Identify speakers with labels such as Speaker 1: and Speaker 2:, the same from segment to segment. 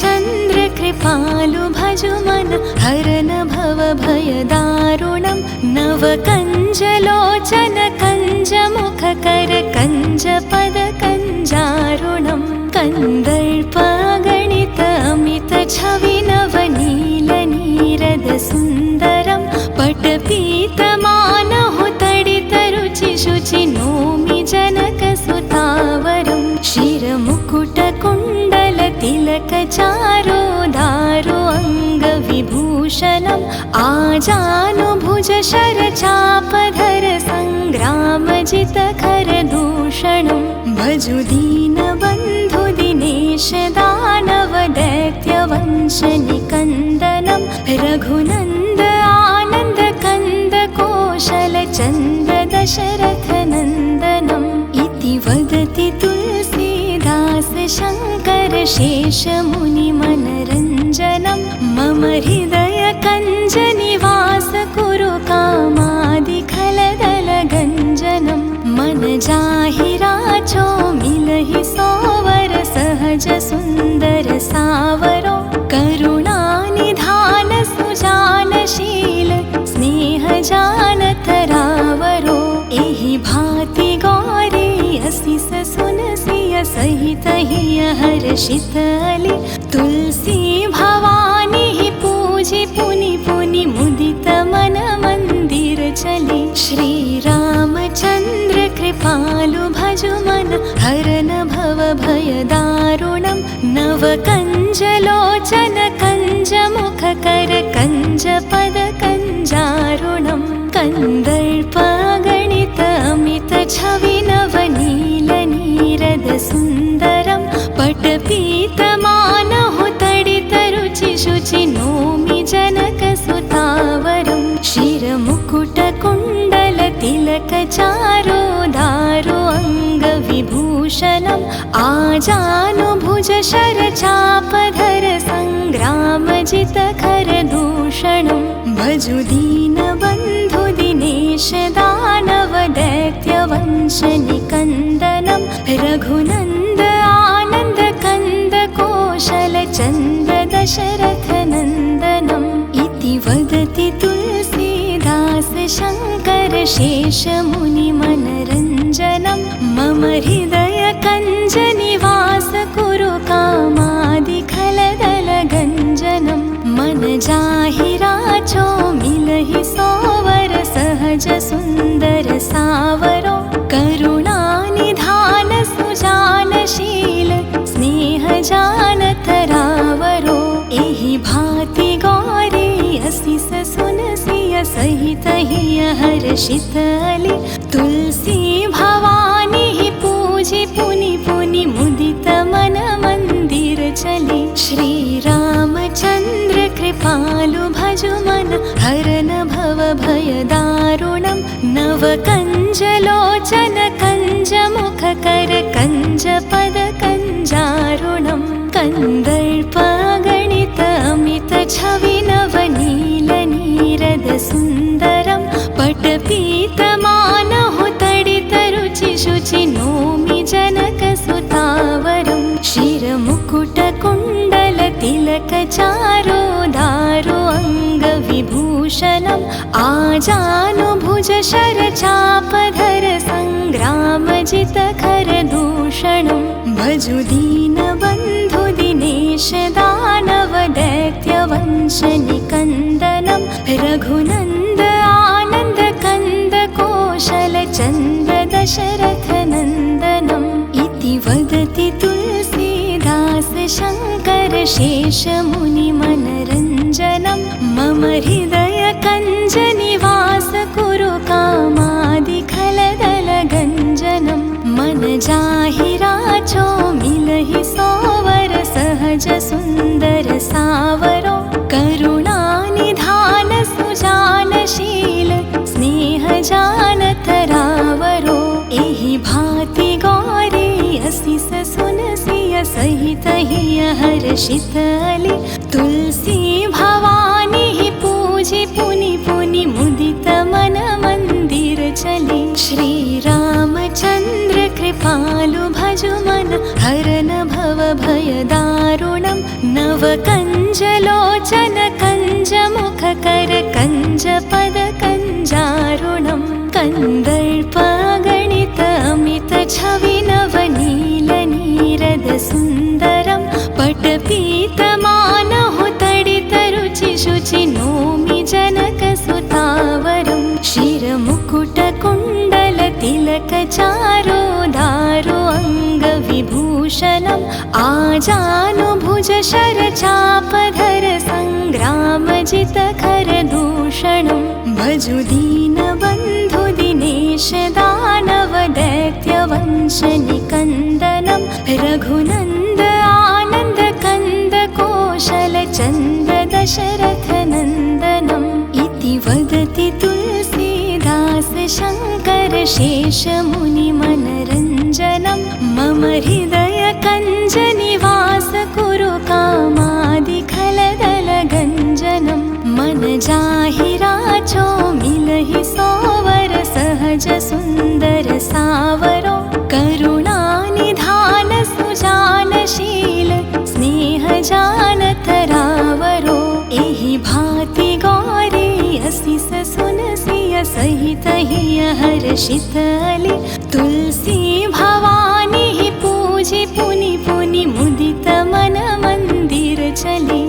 Speaker 1: रामचन्द्र कृपालु भजु मन हरन भव भय दारुणं नव कञ्जलोचन कञ्जमुख कर कञ्ज पद कञ्जारुणं कन्दर्पगणित अमित छवि नवनील नीरद सुन्दरं पटपीतमानहु तडित रुचि शुचि नोमि जनक सुतावरं शिरमुकुट कुण्डल तिलक चारो दारो अङ्गविभूषणम् आजानुभुज शरचापधर सङ्ग्रामजित खरदूषणं भजु दीनबन्धु दिनेश दानव दैत्यवंश निकन्दनं रघुनन्द आनन्द कन्द कोशल चन्द दशरथ नन्दनम् इति वदति तुलसीदास शङ्कर शेष मुनि मनरञ्जनं मम हृदय कञ्ज निवास कुरु कामादि खलदल गञ्जनं मन जाहि राचो मिलहि सोवर सहज सुन्दर सावरो करुणानिधान सुजानशील स्नेह जानत रावरो एहि भाति गौरी असिस सुनसिय सहित हिय हर्षित अली तुलसी भवानी पूजि पुनि पुनि मुदित मन मंदिर चली श्री रामचन्द्र कृपालु भजु मन हरन भव भय दारुणं नव कञ्जलोचन कञ्जमुख कर कञ्ज पद कञ्जारुणं कन्दर्पगणित अमित छवि नवनील नीरद सुन्दरं पटपीतमानहु तडित रुचि शुचि नोमि जनक सुतावरं शिरमुकुट कुण्डल तिलक चारो दारो अङ्गविभूषणम् आजानुभुज शरचापधर सङ्ग्रामजित खरदूषणं भजु दीनबन्धु दिनेश दानव दैत्यवंश निकन्दनं रघुनन्द आनन्द कन्द कोशल चन्द दशरथ नन्दनम् इति वदति तुलसीदास शङ्कर शेष मुनि मनरञ्जनं मम हृदय कञ्ज निवास कुरु कामादि खलदल गञ्जनं मन जाहि राचो मिलहि सोवर सहज सुन्दर सावरो करुणानिधान सुजानशील स्नेह जानत रावरो एहि भाति गौरी असिस सुनसिय सहित हिय हर्षित अली तुलसी भवानी पूजि पुनि पुनि मुदित मन मंदिर चली श्री रामचन्द्र कृपालु भजु मन हरन भव भय दारुणं नव कञ्जलोचन कञ्जमुख कर कञ्ज पद कञ्जारुणं कन्दर्पगणित अमित छवि नवनील नीरद सुन्दरं पटपीतमानहु तडित रुचि शुचि नोमि जनक सुतावरं शिरमुकुट कुण्डल तिलक चारो दारो अङ्गविभूषणम् आजानुभुज शरचापधर सङ्ग्रामजित खरदूषणं भजु दीनबन्धु दिनेश दानव दैत्यवंश निकन्दनं रघुनन्द आनन्द कन्द कोशल चन्द दशरथ नन्दनम् इति वदति तुलसीदास शङ्कर शेष मुनि मनरञ्जनं मम हृदय कञ्ज निवास कुरु कामादि खलदल गञ्जनं मन जाहि राचो मिलहि सोवर सहज सुन्दर सावरो करुणानिधान सुजानशील स्नेह जानत रावरो एहि भाति गौरी असिस सुनसिय सहित हिय हर्षित अली तुलसी भवानी पूजि पुनि पुनि मुदित मन मंदिर चली श्री रामचन्द्र कृपालु भजु मन हरन भव भय दारुणं नव नव कञ्जलोचन कञ्जमुखकर कञ्जपद कञ्जारुणं कन्दर्पगणित अमित छवि नवनील नीरद सुन्दरं पटपीतमानहु तडित रुचि शुचि नोमि जनकसुतावरं शिरमुकुटकुण्डल तिलक चारो दारो अङ्गविभूषणम् आजानुभुज शरचापधर सङ्ग्रामजित खरदूषणं भजु दीनबन्धु दिनेश दानव दैत्यवंश निकन्दनं रघुनन्द आनन्द कन्द कोशल चन्द दशरथनन्दनम् इति वदति तुलसीदास शङ्कर शेषमुनिमनरञ्जनं मम हृदय कञ्ज निवास कुरु कामादिखलदलगञ्जनं मन जाहि राचो मिलहि सोवर सहज सुन्दर सावरो करुणानिधान सुजानशील स्नेह जानतरावरो एहि भाति गौरी असिस सुनसिय सहित हिय हर्षित अली तुलसी भवानी पूजि पुनि पुनि मुदित मन मंदिर चली।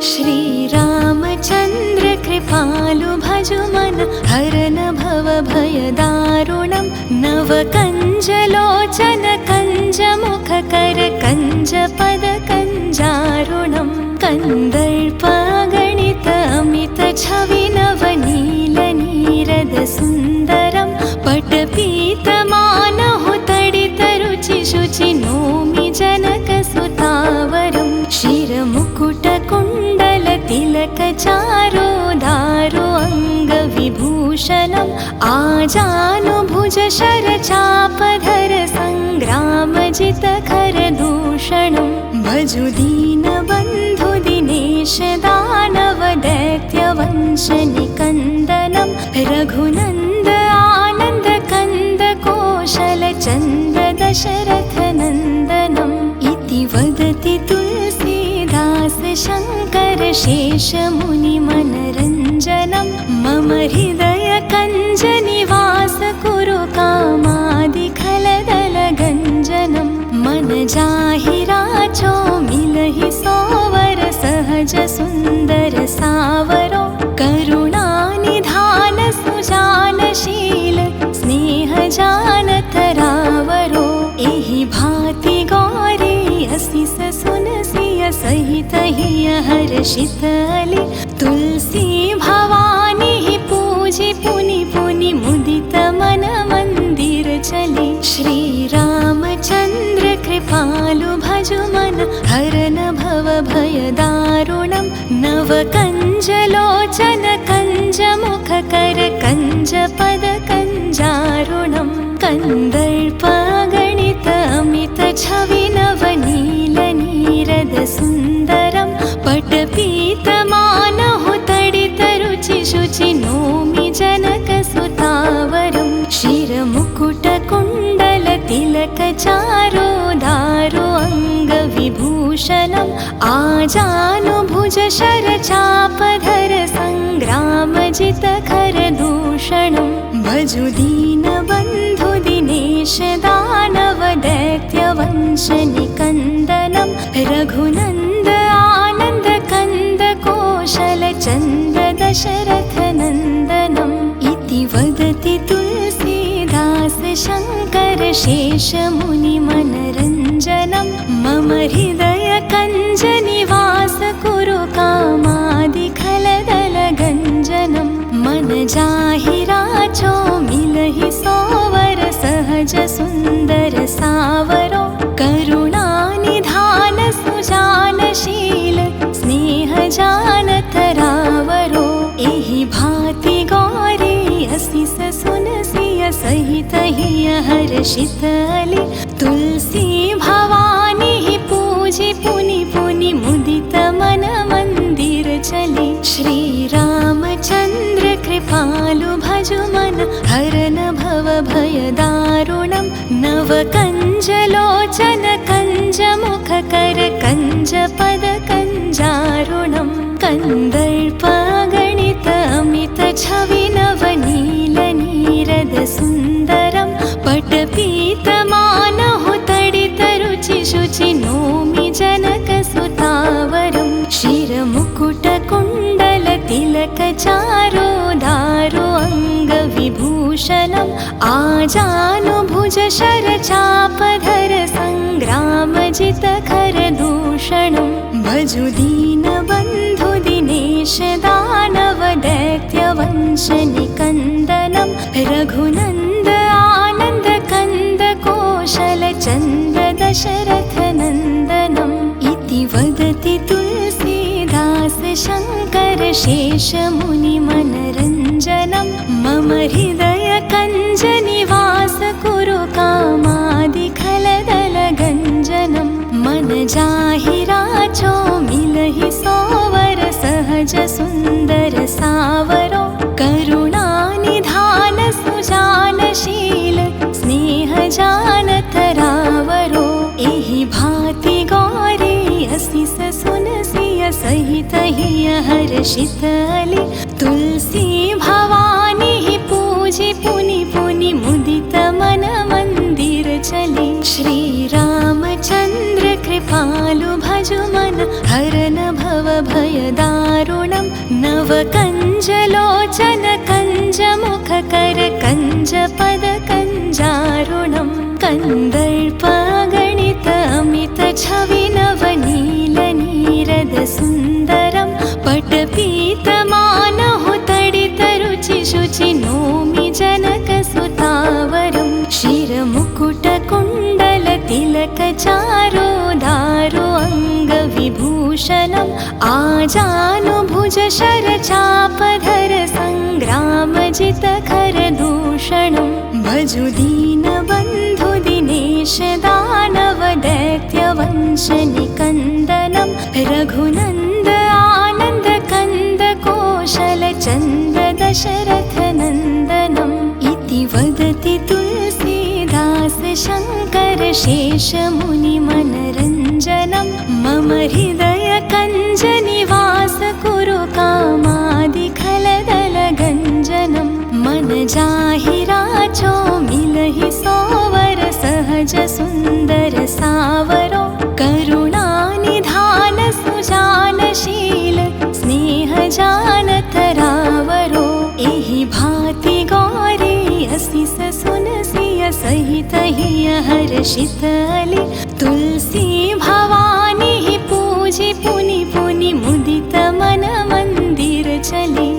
Speaker 1: श्री रामचन्द्र कृपालु भजु मन हरन भव भय दारुणं नव कञ्जलोचन कञ्जमुखकर कञ्जपद कञ्जारुणं कन्दर्पगणित अमित छवि नवनील नीरद सुन्दरं पटपीतमानहु तडित रुचि शुचि नोमि जनकसुतावरं शिरमुकुटकुण्डल तिलक चारो दारो अङ्गविभूषणम् आजानुभुज शरचापधर सङ्ग्रामजित खरदूषणं भजु दीनबन्धु दिनेश दानव दैत्यवंश निकन्दनं रघुनन्द आनन्द कन्द कोशल चन्द दशरथनन्दनम् इति वदति तुलसीदास शङ्कर शेषमुनिमनरञ्जनं मम हृदय कञ्ज निवास कुरु कामादिखलदलगञ्जनं मन जाहि राचो मिलहि सोवर सहज सुन्दर सावरो करुणानिधान सुजानशील स्नेह जानतरावरो एहि भाति गौरी असिस सुनसिय सहित हिय हर्षित अली तुलसी भवानी पूजि पुनि पुनि मुदित मन मंदिर चली। श्री रामचन्द्र कृपालु भजु मन हरन भव भय दारुणं नव कञ्जलोचन कञ्जमुखकर कञ्जपद कञ्जारुणं कन्दर्पगणित अमित छवि नवनील नीरद सुन्दरं पटपीतमानहु तडित रुचि शुचि नोमि जनकसुतावरं शिरमुकुटकुण्डल तिलक चारो दारो अङ्गविभूषणम् आजानुभुज शरचापधर सङ्ग्रामजित खरदूषणं भजु दीनबन्धु दिनेश दानव दैत्यवंश निकन्दनं रघुनन्द आनन्द कन्द कोशल चन्द दशरथनन्दनम् इति वदति तुलसीदास शङ्कर शेषमुनिमनरञ्जनं मम हृदय कञ्ज निवास कुरु कामादिखलदलगञ्जनं मन जाहि राचो मिलहि सोवर सहज सुन्दर सावरो करुणानिधान सुजानशील स्नेह जानतरावरो एहि भाति गौरी असिस सुनसिय सहित हिय हर्षित अली तुलसी भवानी पूजि पुनि पुनि मुदित मन मंदिर चली। श्रीरामचन्द्र कृपालु भजु मन हरन भव भय दारुणं नवकञ्जलोचन कञ्जमुख कर कञ्ज पद कञ्जारुणं कन्दर्पगणित अमित छवि नवनील नीरद सुन्दरं पटपीतमानहु तडित रुचि शुचि नोमि जनक सुतावरं शिरमुकुट कुण्डल तिलक चारो दारो अङ्गविभूषणम् आजानुभुज शरचापधर सङ्ग्रामजित खरदूषणं भजु दीनबन्धु दिनेश दानव दैत्यवंश निकन्दनं रघुनन्द आनन्द कन्द कोशल चन्द्र दशरथ नन्दनम् इति वदति तुलसीदास शङ्कर शेष मुनि मनरञ्जनं मम हृदय कञ्ज निवास कुरु कामादि खलदल गञ्जनं मन जाहि राचो मिलहि सोवर सहज सुन्दर सावरो करुणानिधान सुजानशील स्नेह जानत रावरो एहि भाति गौरी असिस सुनसिय सहित हिय हर्षित अली तुलसी भवानी पूजि पुनि पुनि मुदित मन मंदिर चली श्रीरामचन्द्र कृपालु भजु मन हरन भव भय दारुणं नवकञ्जलोचन कञ्जमुख कर कञ्ज पद कञ्जारुणं कन्दर्पगणित अमित छवि नवनील नीरद सुन्दरं पटपीतमानहु तडित रुचि शुचि नोमि जनक सुतावरं शिरमुकुट कुण्डल तिलक चारो दारो अङ्गविभूषणम् आजानुभुज शरचापधर सङ्ग्रामजित खरदूषणं भजु दीनबन्धु दिनेश दानव दैत्यवंश निकन्दनं रघुनन्द आनन्द कन्द कोशल चन्द्र दशरथ नन्दनम् इति वदति तुलसीदास शङ्कर शेष मुनि मनरञ्जनं मम हृदय कञ्ज निवास कुरु कामादि खलदल गञ्जनं मन जाहि राचो मिलहि सोवर सहज सुन्दर सावरो करुणानिधान सुजानशील स्नेह जानत रावरो एहि भाति गौरी असिस सुनसिय सहित हिय हर्षित अली तुलसी भवानी पूजि पुनि पुनि मुदित मन मंदिर चली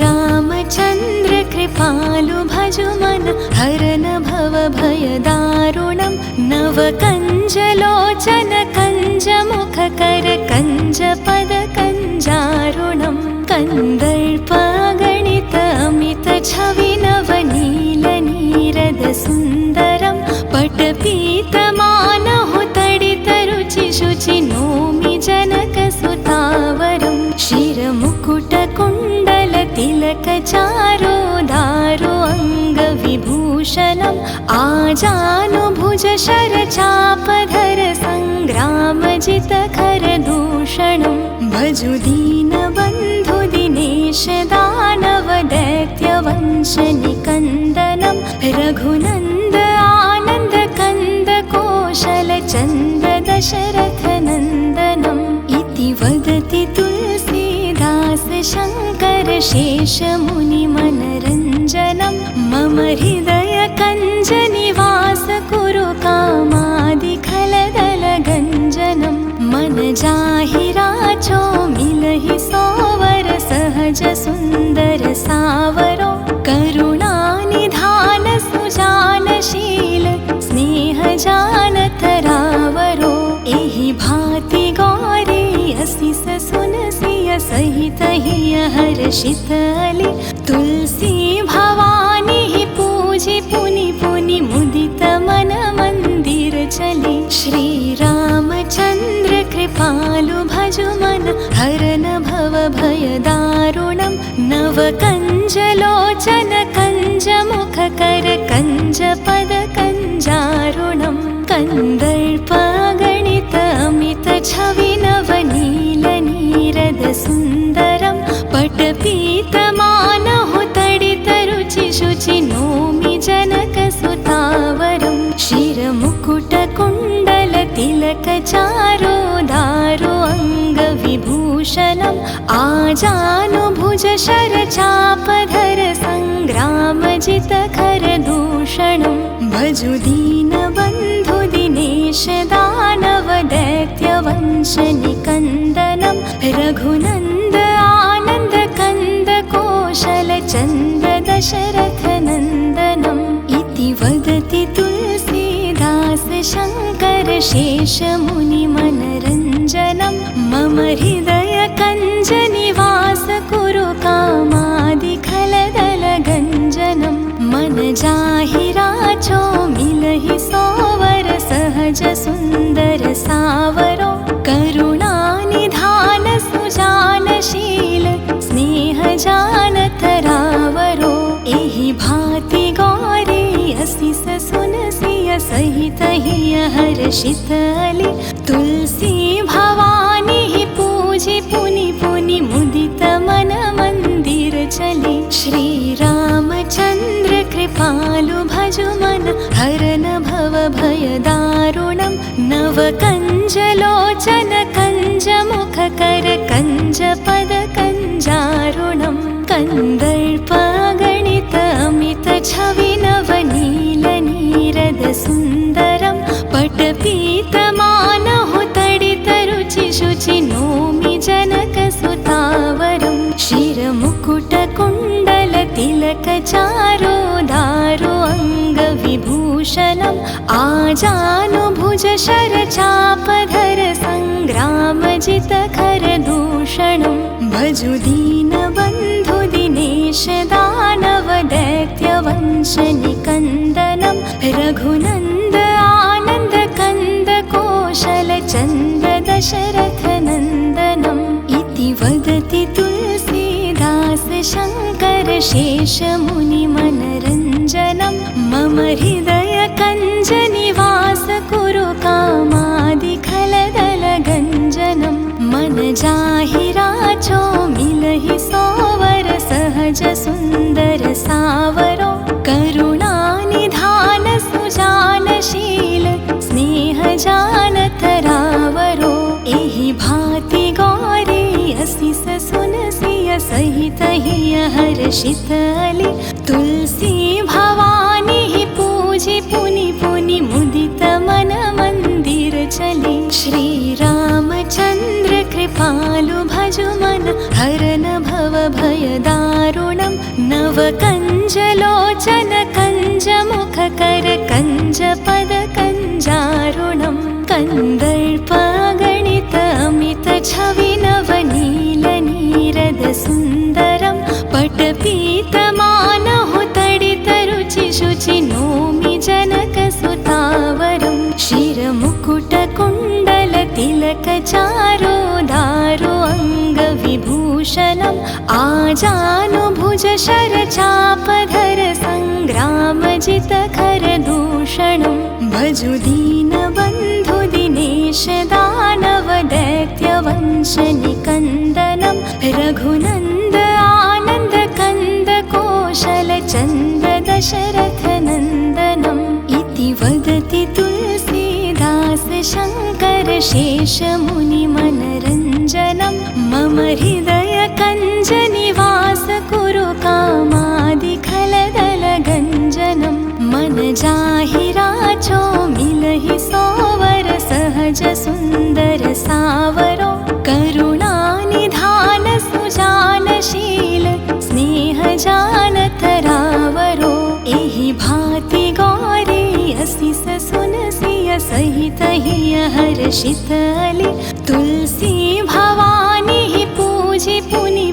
Speaker 1: श्रीरामचन्द्र कृपालु भजु मन हरन भव भय दारुणं नवकञ्जलोचन कञ्जमुख कर कञ्ज पद कञ्जारुणं कन्दर्पगणित अमित छवि नवनील नीरद सुन्दरं पटपीतमानहु तडित रुचि शुचि नोमि जनक सुतावरं शिरमुकुट कुण्डल तिलक चारो दारो अङ्गविभूषणम् आजानुभुज शरचापधर सङ्ग्रामजित खरदूषणं भजु दीनबन्धु दिनेश दानव दैत्यवंश निकन्दनं रघुनन्द आनन्द कन्द कोशल चन्द्र दशरथ नन्दनम् इति वदति तुलसीदास शङ्कर शेष मुनि मनरञ्जनं मम हृदय कञ्ज निवास कुरु कामादि खलदल गञ्जनं मन जाहि राचो मिलहि सोवर सहज सुन्दर सावरो करुणानिधान सुजानशील स्नेह जानत रावरो एहि भाति गौरी असिस सुनसिय सहित सहित हिय हर्षितली तुलसी भवानी ही पूजी पुनि पुनि मुदित मन मंदिर चली। श्री रामचंद्र कृपालु भजु मन हरन भव भय दारुणं नव कंज लोचन कंज मुख कर कंज पद कंजारुणं कंदर्प गणित अमित छवि नवनील नीरद सुंदरं पटपीत मानहु तडित रुचि शुचि नोमि जनक सुतावरं शिर मुकुट कुंडल तिलक चारो दारो अंग विभूषणं आजानुभुज शर चापधर संग्राम जित खर दूषणं भजु दीन बंधु दिनेश दानव दैत्य वंश निकंदनं रघुनंद आनंद कंद कौशल चंद दशरथ नंदनम् इति वदति तुलसीदास शंकर शेष मुनि मनरंजनं मम हृदय कंज निवास कुरु कामादि खलदल गंजनं मन जाहि राचो मिलहि सोवर सहज सुंदर सावरो करुणा निधान सुजानशील स्नेह जानत रावरो एहि भाति गौरी असिस सुनसिय सहित हिय हर्षितली तुलसी भवानी ही पूजी पुनि पुनि मुदित मन मंदिर चली। श्री रामचंद्र कृपालु भजु मन हरन भव भय दारुणं नव कंज लोचन कंज मुख कर कंज पद कंजारुणं कंदर्प गणित अमित छवि नवनील नीरद सुंदरं पटपीत मानहु तडित रुचि शुचि नोमि जनक सुतावरं शिर मुकुट कुंडल तिलक चारो दारो अंग विभूषणं आजानुभुज शर चापधर संग्राम जित खर दूषणं भजु दीन बंधु दिनेश दानव दैत्य वंश निकंदनं रघुनंद आनंद कंद कौशल चंद दशरथ नंदनम् इति वदति तुलसीदास शंकर शेष मुनि मनरंजनं मम हृदय कंज निवास कुरु कामादि खलदल गंजनं मन जाहि राचो मिलहि सोवर सहज सुंदर सावरो करुणा निधान सुजानशील स्नेह जानत रावरो एहि भाति गौरी असिस सुनसिय सहित हिय हर्षितली तुलसी भवानी ही पूजी पुनि पुनि मुदित मन मंदिर चली। श्री रामचंद्र कृपालु भजु मन हरन भव भय दारुणं नव कंज लोचन कंज मुख कर कंज पद कंजारुणं कंदर्प गणित अमित छवि नवनील नीरद सुंदरं पटपीत मानहु तडित रुचि शुचि नोमि जनक सुतावरं शिर मुकुट कुंडल तिलक चारो दारो अंग विभूषणं आजानुभुज शर चापधर संग्राम जित खर दूषणं भजु दीन बंधु दिनेश दानव दैत्य वंश निकंदनं रघुनंद आनंद कंद कौशल चंद दशरथ नंदनम् इति वदति तुलसीदास शंकर शेष मुनि मनरंजनं मम हृदय कंज निवास कुरु कामादि खलदल गंजनं मन जाहि राचो मिलहि सोवर सहज सुंदर सावरो करुणा निधान सुजानशील स्नेह जानत रावरो एहि भाति गौरी असिस सुनसिय सहित हिय हर्षितली तुलसी भवानी ही पूजी पुनि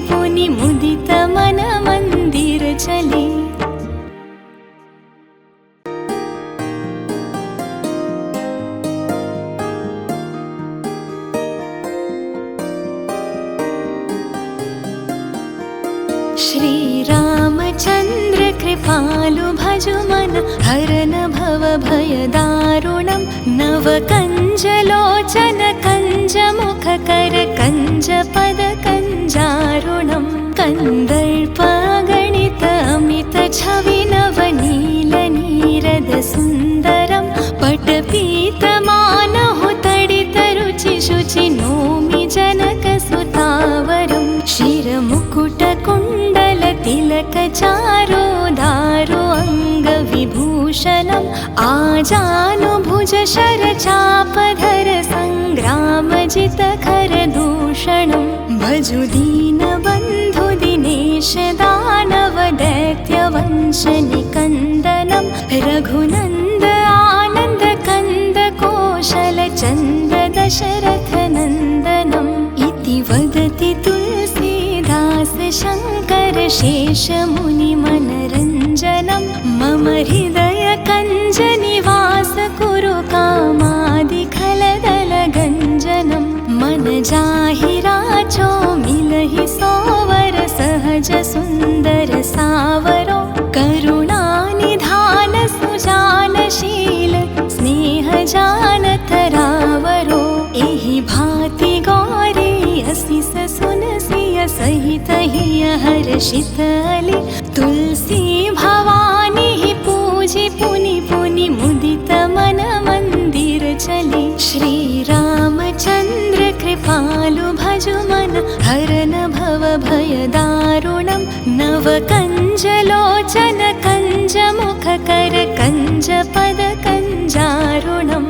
Speaker 1: कृपालु भजु मन हरन भव भय दारुणं नवकञ्जलोचन कञ्जमुख कर कञ्ज पद कञ्जारुणं कन्दर्पगणित अमित छवि नवनील नीरद सुन्दरं पटपीतमानहु तडित रुचि शुचि नोमि जनक सुतावरं शिरमुकुट कुण्डल तिलक चारो दारो अङ्गविभूषणम् आजानुभुज शरचापधर सङ्ग्रामजित खरदूषणं भजु दीनबन्धु दिनेश दानव दैत्यवंश निकन्दनं रघुनन्द आनन्द कन्द कौशल चन्द दशरथ नन्दनम् इति वदति तुलसीदास शङ्कर शेष मुनि मनरञ्जनं मम हृदय कञ्ज निवास कुरु कामादि खलदल गञ्जनं मन जाहि राचो मिलहि सोवर सहज सुन्दर सावरो करुणानिधान सुजानशील स्नेह जानत रावरो एहि भाति गौरी असिस सुनसिय सहित हिय हर्षित अली तुलसी भवानी ही पूजि पुनि पुनि मुदित मन मंदिर चली श्री रामचंद्र कृपालु भजु मन हरन भव भय दारुणं नवकञ्जलोचन कञ्जमुख कर कञ्ज पद कञ्जारुणं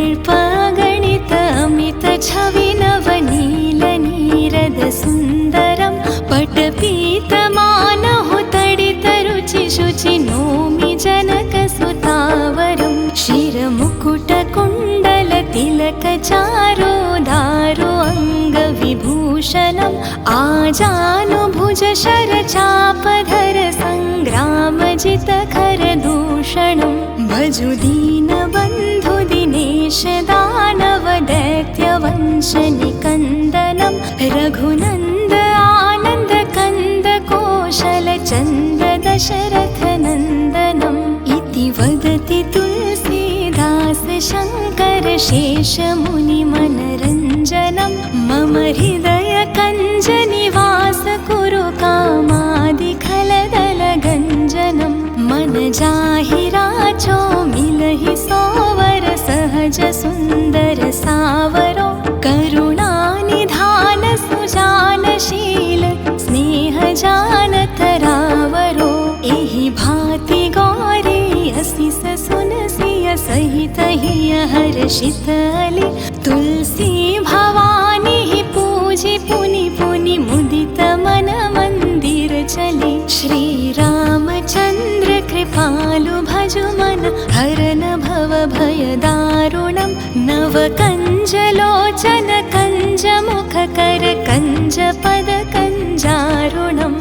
Speaker 1: कन्दर्पगणित अमित छवि नवनील नीरद सुन्दरं पटपीतमानहु तडित रुचि शुचि नोमि जनक सुतावरं शिरमुकुट कुण्डल तिलक चारो दारो अङ्गविभूषणम् आजानुभुज शरचापधर सङ्ग्रामजित खरदूषणं भजु दीनबन्धु दिनेश दानव दैत्यवंश निकन्दनं रघुनन्द आनन्द कन्द कौशल चन्द दशरथ नन्दनम् इति वदति तुलसीदास शङ्कर शेष मुनि मनरञ्जनं मम हृदय कञ्ज निवास कुरु कामादि खलदल गञ्जनं मन जाहि राचो मिलहि सोवर सहज सुन्दर सावरो करुणानिधान सुजानशील स्नेह जानत रावरो एहि भाति गौरी असिस सुनसिय सहित हिय हर्षित अली तुलसी भवानी ही पूजि पुनि पुनि मुदित मन मंदिर चली श्री रामचंद्र कृपालु भजु मन हरन भव भय दारुणं नवकञ्जलोचन कञ्जमुख कर कञ्ज पद कञ्जारुणं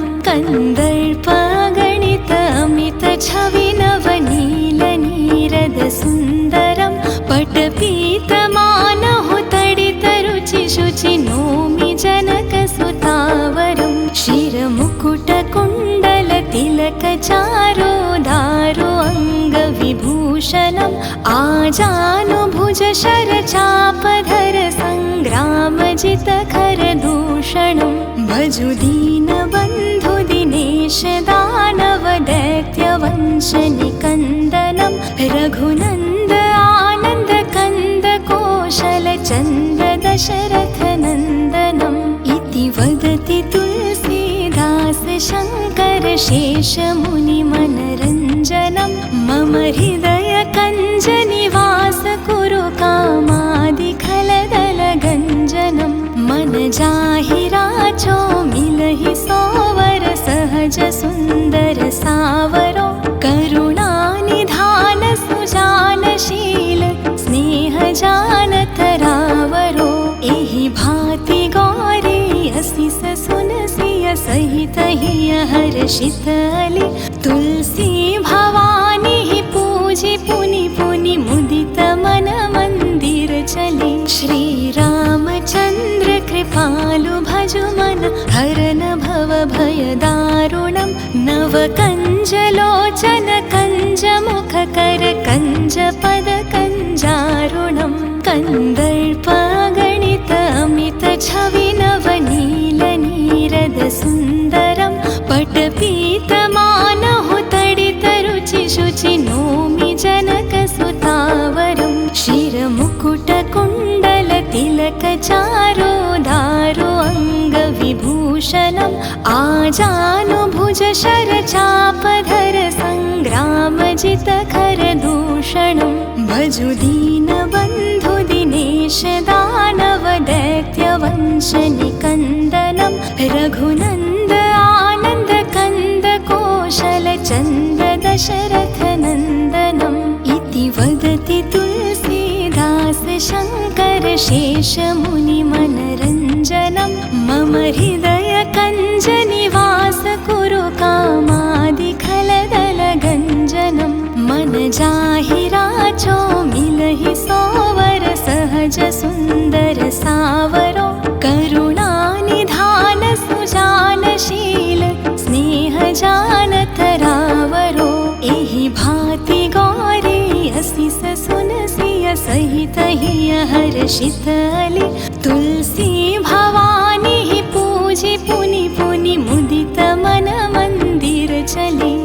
Speaker 1: कन्दर्पगणित अमित छवि नवनील नीरद सुन्दरं पटपीतमानहु तडित रुचि शुचि नोमि जनक सुतावरं शिरमुकुट कुण्डल तिलक चारो दारो अङ्गविभूषणम् आजानुभुज शरचापधर सङ्ग्रामजित खरदूषणं भजु दीनबन्धु दिनेश दानव दैत्यवंश निकन्दनं रघुनन्द आनन्द कन्द कौशल चन्द दशरथ नन्दनम् इति वदति तुलसीदास शङ्कर शेष मुनि मनरञ्जनं मम हृदय कञ्ज निवास कुरु कामादि खलदल गञ्जनं मन जाहि राचो मिलहि सोवर सहज सुन्दर सावरो करुणानिधान सुजानशील स्नेह जानत रावरो एहि भाति गौरी असिस सुनसिय सहित हिय हर्षित अली तुलसी भवानी ही पूजि पुनि पुनि मुदित मन मंदिर चली श्री रामचंद्र कृपालु भजु मन हरन भव भयदारुणं नवकञ्जलोचन कञ्जमुखकर कञ्जपदकञ्जारुणं कन्दर्पागणित अमितछवि नवनीलनीरदसुन्दरं पटपीतमानहुतडितरुचिशुचि नोमि जनकसुतावरं शिरमुकुटकुण्डलतिलकचारोदारो अङ्गविभूषणम् आजानुभुजशरचापधर सङ्ग्रामजितखरदूषणं भजुदीनबन्धुदिनेश दानवदैत्यवंशनिकन्दनं रघुनन्द आनन्दकन्दकोशलचन्द्र दशरथनन्दनम् इति वदति तुलसीदास शङ्कर शेषमुनिमनरञ्जनं मम हृदयकञ्जनिवास कुरु कामादिखलदलगञ्जनं मन जाहिराचो मिलहि सोवर सहज सुन्दर सावरो करुणानिधान सुजानशील स्नेहजानतरावरो एहि भाति गौरी असिस सुनसिय सहित हिय हर्षित अली तुलसी भवानी ही पूजि पुनि पुनि मुदित मन मंदिर चली।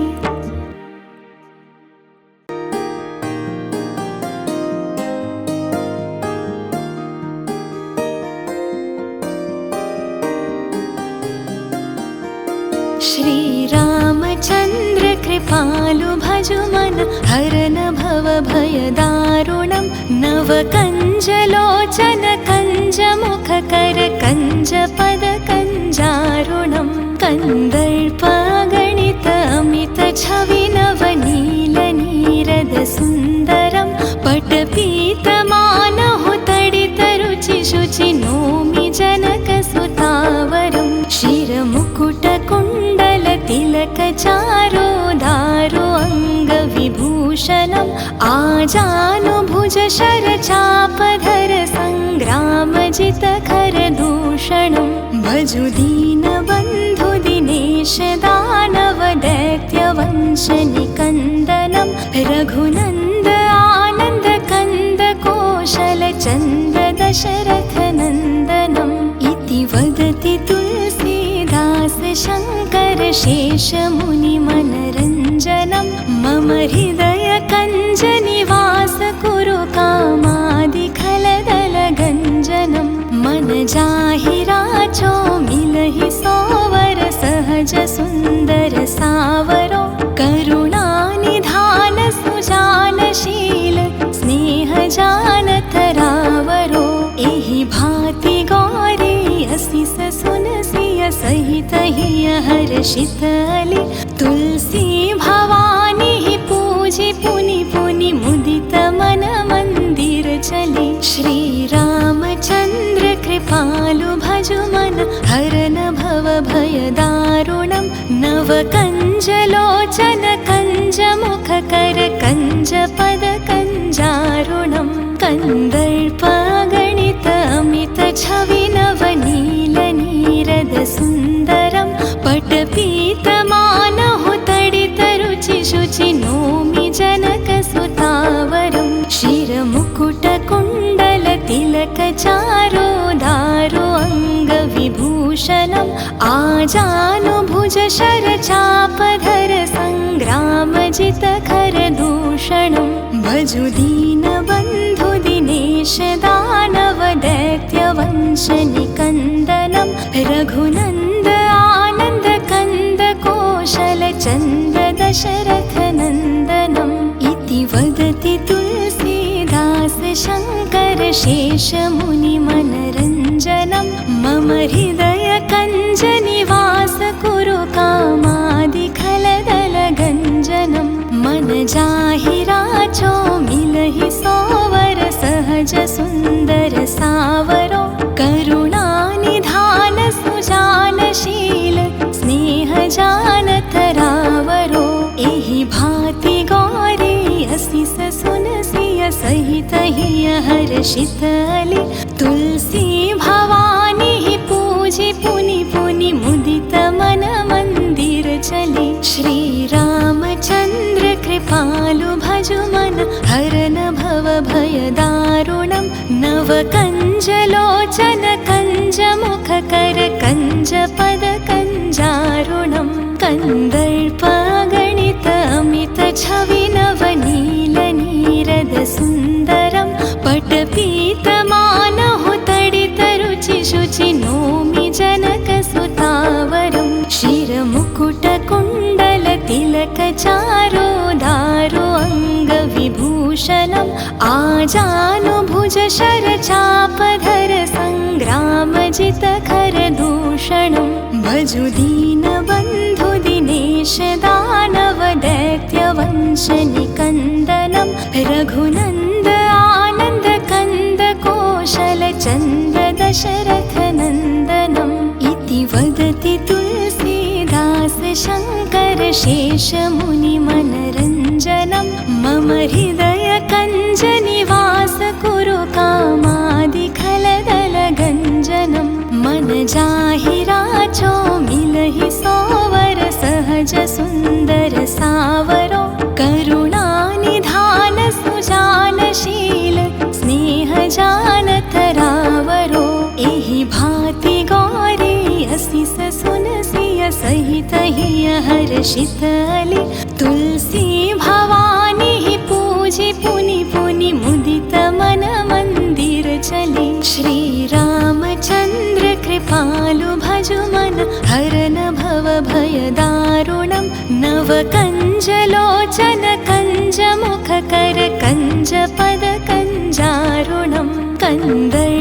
Speaker 1: श्री रामचन्द्र कृपालु भजु मन हरन भव भयदारुणं नवकञ्जलोचन कञ्जमुखकर कञ्जपदकञ्जारुणं कन्दर्पागणित अमितछवि नवनीलनीरदसुन्दरं पटपीतमानहुतडितरुचिशुचि नोमि जनकसुतावरं शिरमुकुटकुण्डलतिलकचारोदारो अङ्गविभूषणम् आजानुभुजशरचापधर सङ्ग्रामजितखरदूषणं भजुदीनबन्धुदिनेश दानवदैत्यवंशनिकन्दनं रघुनन्द आनन्दकन्दकोशलचन्द्र दशरथनन्दनम् इति वदति तुलसीदास शङ्कर शेषमुनिमनरञ्जनं मम हृदयकञ्जनिवास कुरु कामादिखलदलगञ्जनं मन जाहिराचो मिलहि सोवर सहज सुन्दर सावरो करुणानिधान सुजानशील स्नेहजानतरावरो एहि भाति गौरी असिस सुनसिय सहित हिय हर्षित अली तुलसी भवानी ही पूजि पुनि पुनि मुदित मन मंदिर चली। श्री रामचन्द्र कृपालु भजु मन हरन भव भयदारुणं नवकञ्जलोचन कञ्जमुखकर कञ्जपदकञ्जारुणं कन्दर्पागणित अमितछवि नवनीलनीरदसुन्दरं पटपीतमानहुतडितरुचिशुचि नोमि जनकसुतावरं शिरमुकुटकुण्डलतिलकचारोदारो अङ्गविभूषणम् आजानुभुजशरचापधर सङ्ग्रामजितखरदूषणं भजुदीनबन्धुदिनेश दानवदैत्यवंशनिकन्दनं रघुनन्द आनन्दकन्दकोशलचन्द्र दशरथनन्दनम् इति वदति तुलसीदास शङ्कर शेषमुनिमनरञ्जनं मम हृदयकञ्जनिवास कुरु कामादिखलदलगञ्जनं मन जाहिराचो मिलहि सोवर सहज सुन्दर सावरो करुणानिधान सुजानशील स्नेहजानतरावरो एहि भाति गौरी असिस सुनसिय सहित हिय हर्षित अली तुलसी भवानी ही पूजि पुनि पुनि मुदित मन श्रीरामचन्द्र कृपालु भजु मन हरन भव भय दारुणं नवकञ्जलोचन कञ्जमुख कर कञ्जपद कञ्जारुणं कन्दर्पगणित अमित छवि नवनील नीरद सुन्दरं पटपीतमानहु तडित रुचि शुचि नोमि जनक सुतावरं शिरमुकुट कुण्डल तिलक चारो दारो अङ्गविभूषणम् आजानुभुज शरचापधर सङ्ग्रामजित खरदूषणं भजु दीनबन्धु दिनेश दानव दैत्यवंश निकन्दनं रघुनन्द आनन्द कन्द कौशल चन्द दशरथ नन्दनम् इति वदति तुलसीदास शङ्कर शेष मुनि मनरञ्जनं मम हृदय कञ्ज निवास कुरु कामादि खलदल गञ्जनं मन जाहि राचो मिलहि सोवर सहज सुन्दर सावरो करुणानिधान सुजानशील स्नेह जानत रावरो एहि भाति गौरी असिस सुनसिय सहित हिय हर्षित अली तुलसी भवानी ही पूजि पुनि पुनि मुदित मन मंदिर चली श्री रामचन्द्र कृपालु भजु मन हरन भव भय दारुणं नवकञ्जलोचन कञ्जमुख कर कञ्जपद कञ्जारुणं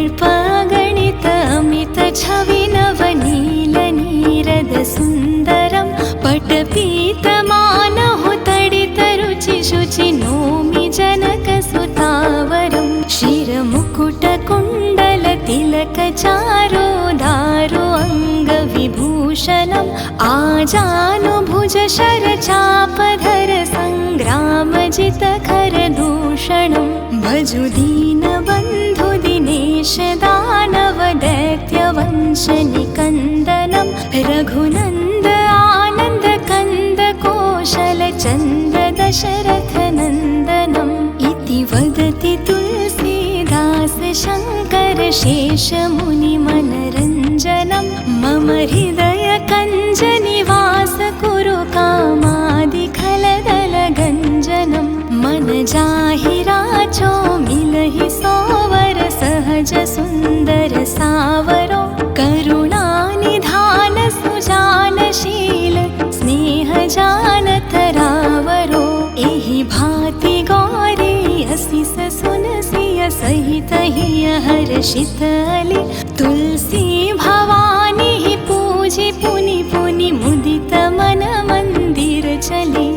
Speaker 1: कन्दर्पगणित अमित छवि नवनील नीरद सुन्दरं पटपीतमानहु तडित रुचि शुचि नोमि जनक सुतावरं शिरमुकुट कुण्डल तिलक चारो दारो अङ्गविभूषणम् आजानुभुज शरचापधर सङ्ग्रामजित खरदूषणं भजु दीनबन्धु दिनेश दानव दैत्यवंश निकन्दनं रघुनन्द आनन्द कन्द कौशल चन्द दशरथ नन्दनम् इति वदति तुलसीदास शङ्कर शेष मुनि मनरञ्जनं मम हृदय कञ्ज निवास कुरु कामादि खलदल गञ्जनं मन जाहि राचो मिलहि सोवर सहज सुन्दर सावरो करुणानिधान सुजानशील स्नेह जानत रावरो एहि भाति गौरी असिस सुनसिय सहित हिय हर्षित अली तुलसी भवानी ही पूजि पुनि पुनि मुदित मन मंदिर चली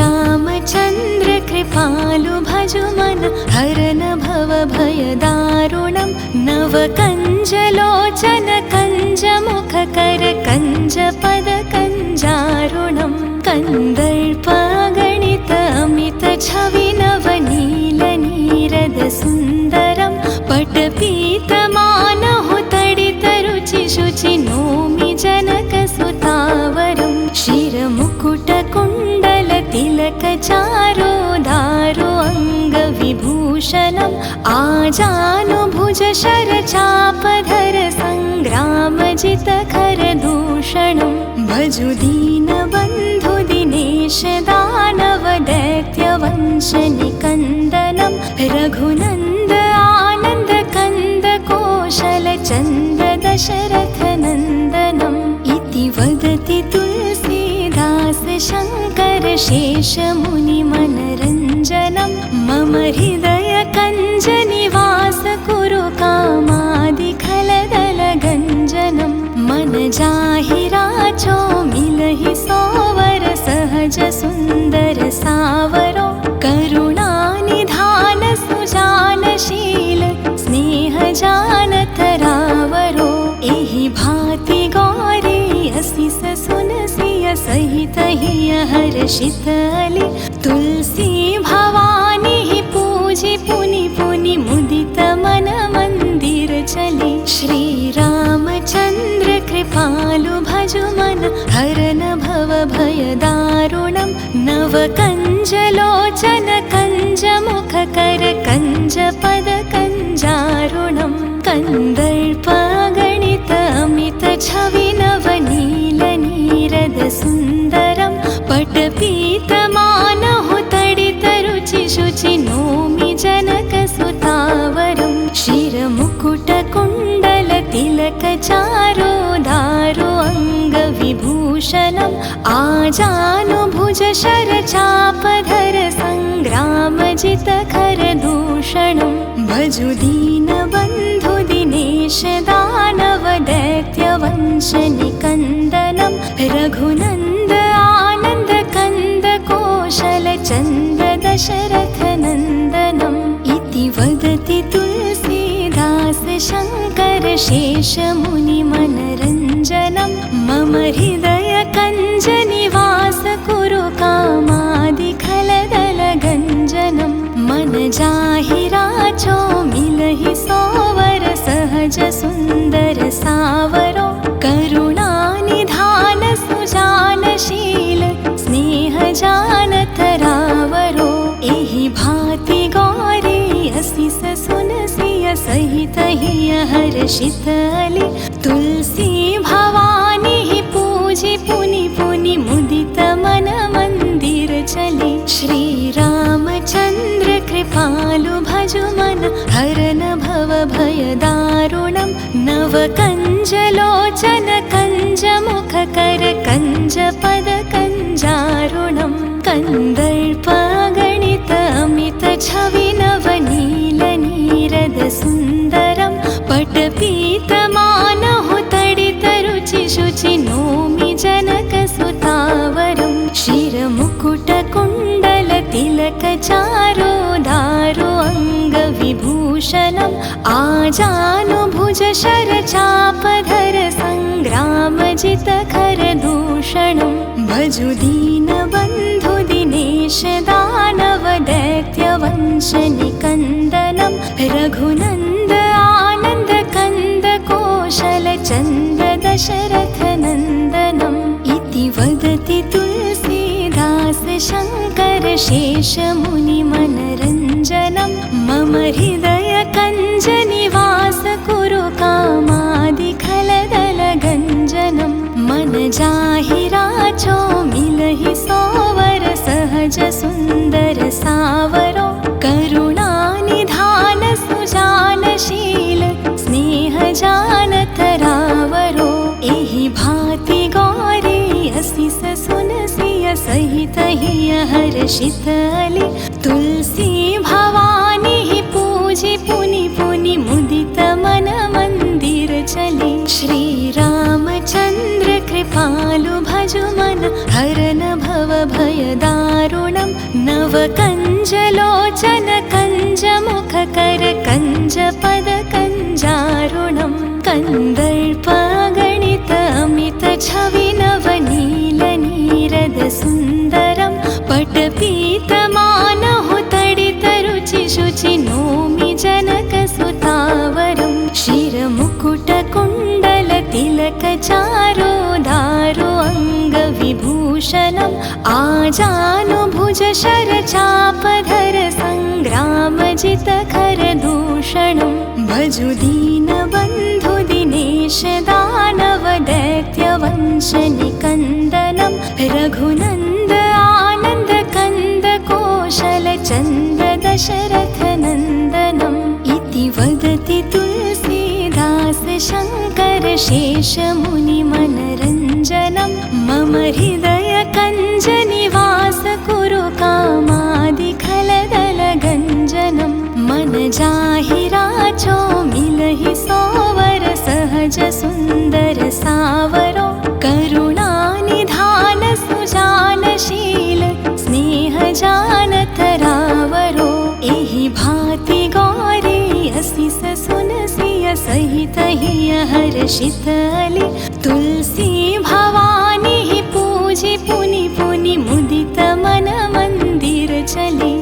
Speaker 1: श्रीरामचन्द्र कृपालु भजु मन हरन भव भय दारुणं नवकञ्जलोचन कञ्जमुख कर कञ्जपद कञ्जारुणं कन्दर्पगणित अमित छवि नवनील नीरद सुन्दरं पटपीतमानहु तडित रुचि शुचि नोमि जनक सुतावरं शिरमुकुट कुण्डल तिलक चारो दारो अङ्गविभूषणम् आजानुभुज शरचापधर सङ्ग्रामजित खरदूषणं भजु दीनबन्धु दिनेश दानव दैत्यवंश निकन्दनं रघुनन्द आनन्द कन्द कौशल चन्द दशरथ नन्दनम् इति वदति तुलसीदास शङ्कर शेष मुनि मनरञ्जनं मम हृदय कञ्ज निवास कुरु कामादि खलदल गञ्जनं मन जाहि राचो मिलहि सोवर सहज सुन्दर सावरो करुणानिधान सुजानशील स्नेह जानत रावरो एहि भाति गौरी असिस सुनसिय सहित हिय हर्षित अली पुनि पुनि मुदित मन मंदिर चले। श्री रामचंद्र कृपालु भजु मन हरन भव भय दारुणं। नव कंज लोचन कंज मुख कर कंज पद कंजारुणं। कंदर्प गणित अमित छवि नवनील नीरद सुंदरं। पटपीत मानहु तडित रुचि शुचि नोमि जनक सुतावरं। शिर मुकुट कुंडल तिलक चारो दारो अंग विभूषणं। आजानुभुज शर चापधर संग्राम जित खर दूषणं। भजु दीन बंधु दिनेश दानव दैत्य वंश निकंदनं। रघुनंद आनंद कंद कौशल चंद दशरथ नंदनम्। इति वदति तुलसीदास शंकर शेष मुनि मनरंजनम्। मम हृदय कंज निवास कुरु कामादि खलदल गंजनम्। मन जाहि राचो मिलहि सोवर सहज सुंदर सावरो। करुणा निधान सुजान शील स्नेह जानत रावरो। एहि भांति गौरी असिस सुनसिय सहित हिय हर्षित अली। तुलसी भवानी ही पूजी पुनि पुनि मुदित मन मंदिर चले। श्री रामचंद्र कृपालु भजु मन हरन भव भय दारुणं। नव कंज लोचन कंज मुख कर कंज पद कंजारुणं। कंदर्प गणित अमित छवि नवनील नीरद सुंदरं। पटपीत मानहु तडित रुचि शुचि नोमि जनक सुतावरं। शिर मुकुट कुंडल तिलक चारो दारो अंग विभूषणं। आजानुभुज शर चापधर संग्राम जित खर दूषणं। भजु दीन बंधु दिनेश दानव दैत्य वंश निकंदनं। रघुनंद आनंद कंद कौशल चंद दशरथ नंदनम्। इति वदति तुलसीदास शंकर शेष मुनि मनरंजनम्। मम हृदय कंज निवास कुरु कामादि खलदल गंजनम्। मन जाहि राचो मिलहि सोवर सहज सुंदर सावरो। करुणा निधान सुजान शील स्नेह जानत रावरो। एहि भांति गौरी असिस सुनसिय सहित हिय हर्षित अली। तुलसी भवानी ही पूजी पुनि पुनि मुदित मन मंदिर चले। श्री रामचंद्र कृपालु भजु मन हरन भव भय दारुणं। नव कंज लोचन कंज मुख कर कंज पद कंजारुणं। कंदर्प गणित अमित छवि नवनील नीरद सुंदरं। पटपीत मानहु तडित रुचि शुचि नोमि जनक सुतावरं। शिर मुकुट कुंडल तिलक चारो दारो अंग विभूषणं। आजानुभुज शर चापधर संग्राम जित खर दूषणं। भजु दीन बंधु दिनेश दानव दैत्य वंश निकंदनं। रघुनंद आनंद कंद कौशल चंद दशरथ नंदनम्। इति वदति तुलसीदास शंकर शेष मुनि मनरंजनम्। मम हृदय कंज निवास कुरु कामादि खलदल गंजनम्। मन जाहि राचो मिलहि सोवर सहज सुंदर सावरो। करुणा निधान सुजान शील स्नेह जानत रावरो। एहि भांति गौरी असिस सुनसिय सहित हिय हर्षित अली। तुलसी भवानी ही पूजी पुनि पुनि मुदित मन मंदिर चले।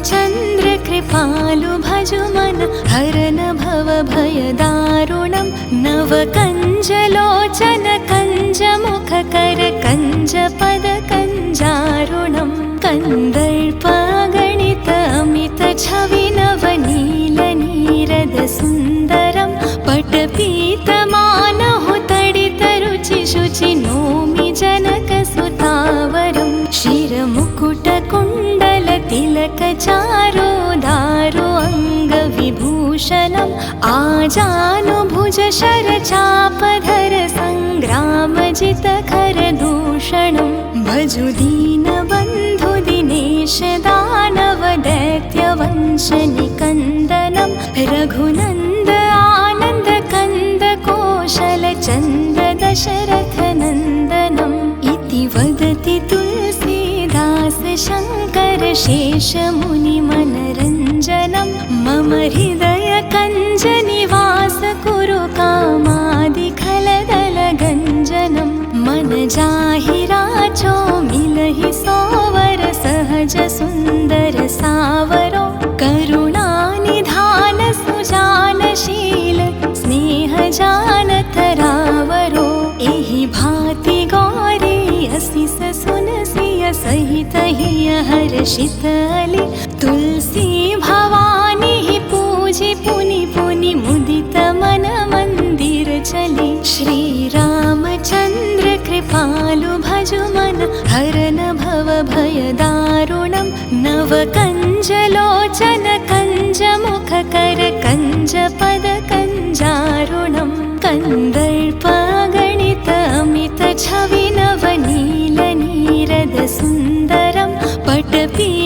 Speaker 1: श्रीरामचन्द्र कृपालु भजु मन हरन भव भय दारुणं नवकञ्जलोचन कञ्जमुख कर कञ्जपद कञ्जारुणं कन्दर्पगणित अमित छवि नवनील नीरद सुन्दरं पटपीतमानहु तडित रुचि शुचि नोमि जनक सुतावरं शिरमुकुट कुण्डल तिलक चारो दारो अङ्गविभूषणम् आजानुभुज शरचापधर सङ्ग्रामजित खरदूषणं भजु दीनबन्धु दिनेश दानव दैत्यवंश निकन्दनं रघुनन्द आनन्द कन्द कोशल चन्द दशरथ नन्दनम् इति वदति तुलसीदास शङ्कर शेष मुनि मनरञ्जनं मम हृदय कञ्ज निवास कुरु कामादि खलदल गञ्जनं मन जाहि राचो मिलहि सोवर सहज सुन्दर सावरो करुणानिधान सुजानशील स्नेह जानत रावरो एहि भाति गौरी असिस सुनसिय सहित हिय हर्षित अली तुलसी भवानी ही पूजि पुनि पुनि मुदित मन मंदिर चली श्री रामचन्द्र कृपालु भजु मन हरन भव भय दारुणं नवकञ्जलोचन कञ्जमुख कर कञ्जपद कञ्जारुणं कन्दर्पगणित अमित छवि नवनील नीरद सुन्दरं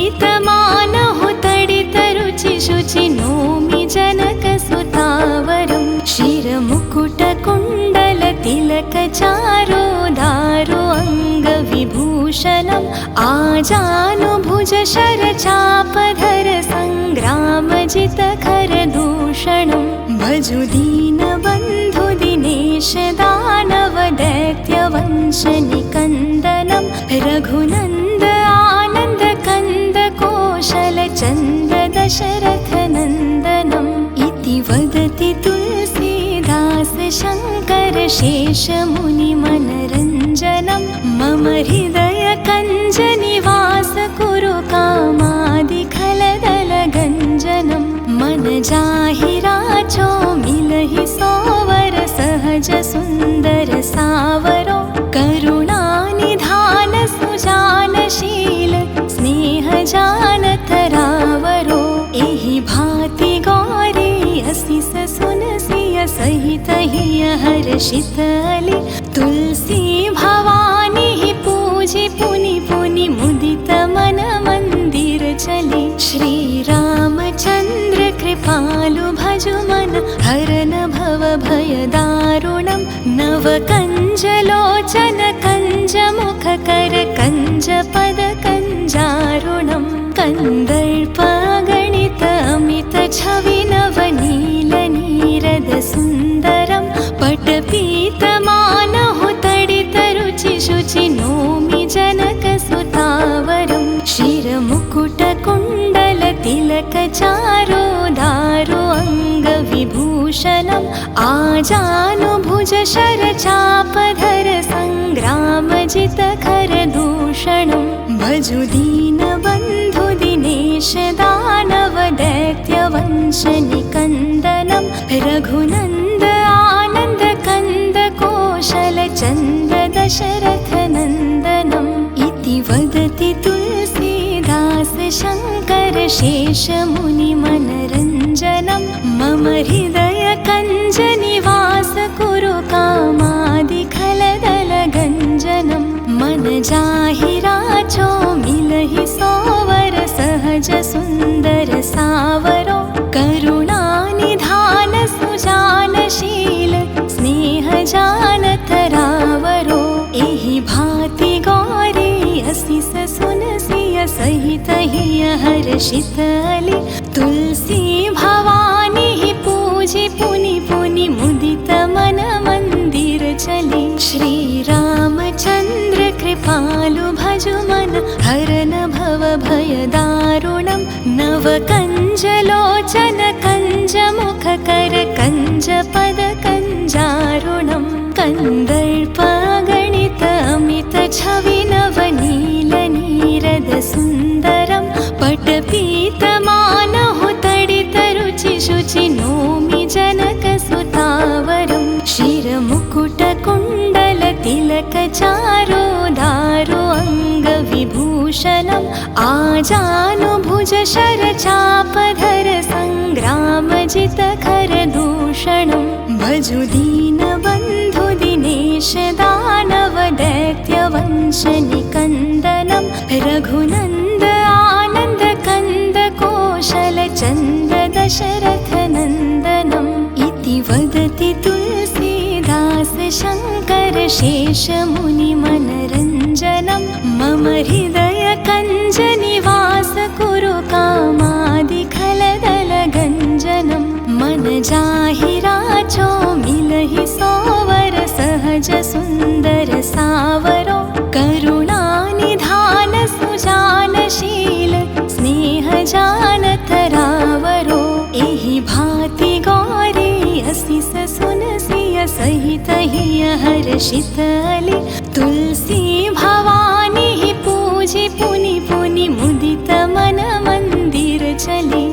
Speaker 1: पटपीतमानहु तडित रुचि शुचि नोमि जनक सुतावरं शिरमुकुट कुण्डल तिलक चारो दारो अङ्गविभूषणम् आजानुभुज शरचापधर सङ्ग्रामजित खरदूषणं भजु दीनबन्धु दिनेश दानव दैत्यवंश निकन्दनं रघुनन्द आनन्द कन्द कोशल चन्द दशरथ नन्दनम् इति वदति तुलसीदास शङ्कर शेष मुनि मनरञ्जनं मम हृदय कञ्ज निवास कुरु कामादि खलदल गञ्जनं मन जाहि राचो मिलहि सोवर सहज सुन्दर सावरो करुणानिधान सुजानशील स्नेह जानत रावरो एहि भाति गौरी असिस सुनसिय सहित हिय हर्षित अली तुलसी भवानी ही पूजि पुनि पुनि मुदित मन मंदिर चली श्री रामचन्द्र कृपालु भजु मन हरन भव भय दारुणं नवकञ्जलोचन कञ्जमुख कर कञ्जपद कञ्जारुणं कन्दर्पगणित अमित छवि नवनील नीरद सुन्दरं पटपीतमानहु तडित रुचि शुचि नोमि जनक सुतावरं शिरमुकुट कुण्डल तिलक चारो दारो अङ्गविभूषणम् आजानुभुज शरचापधर सङ्ग्रामजित खरदूषणं भजु दीनबन्धु दिनेश दानव दैत्यवंश निकन्दनं रघुनन्द आनन्द कन्द कोशल चन्द दशरथ नन्दनम् इति वदति तुलसीदास शङ्कर शेष मुनि मनरञ्जनं मम हृदय कञ्ज निवास कुरु कामादि खलदल गञ्जनं मन जाहि राचो मिलहि सोवर सहज सुन्दर सावरो करुणानिधान सुजानशील स्नेह जानत रावरो एहि भाति गौरी असिस सुनसिय सहित हिय हर्षित अली तुलसी भवानी ही पूजि पुनि पुनि मुदित मन मंदिर चली श्री रामचन्द्र कृपालु भजु मन हरन भव भय दारुणं नव कञ्जलोचन कञ्जमुखकर कञ्जपद कञ्जारुणं कन्दर्पागणित अमित छवि नवनीलनीरद सुन्दरं पटपीतमानहु तडितरुचिशुचि नोमि जनकसुतावरं शिरमुकुटकुण्डलतिलकचारोदारो अङ्गविभूषणम् आजानुभुज शरचापधर सङ्ग्रामजितखरदूषणं भजु दीनबन्धु दिनेश दानव दैत्यवंशनिकन्दनं रघुनन्द आनन्द कन्द कौशल चन्द दशरथनन्दनम् इति वदति तुलसीदास शङ्कर शेषमुनिमनरञ्जनं मम हृदय कञ्जनिवास कुरु कामादिखलदलगञ्जनं मन जाहि राचो मिलहि सोवर सहज सुन्दर सावरो करुणानिधान सुजानशील स्नेह जानतरावरो एहि भाति गौरी असिस सुनसिय सहित हिय हर्षित अली तुलसी भवानी ही पूजि पुनि पुनि मुदित मन मंदिर चली।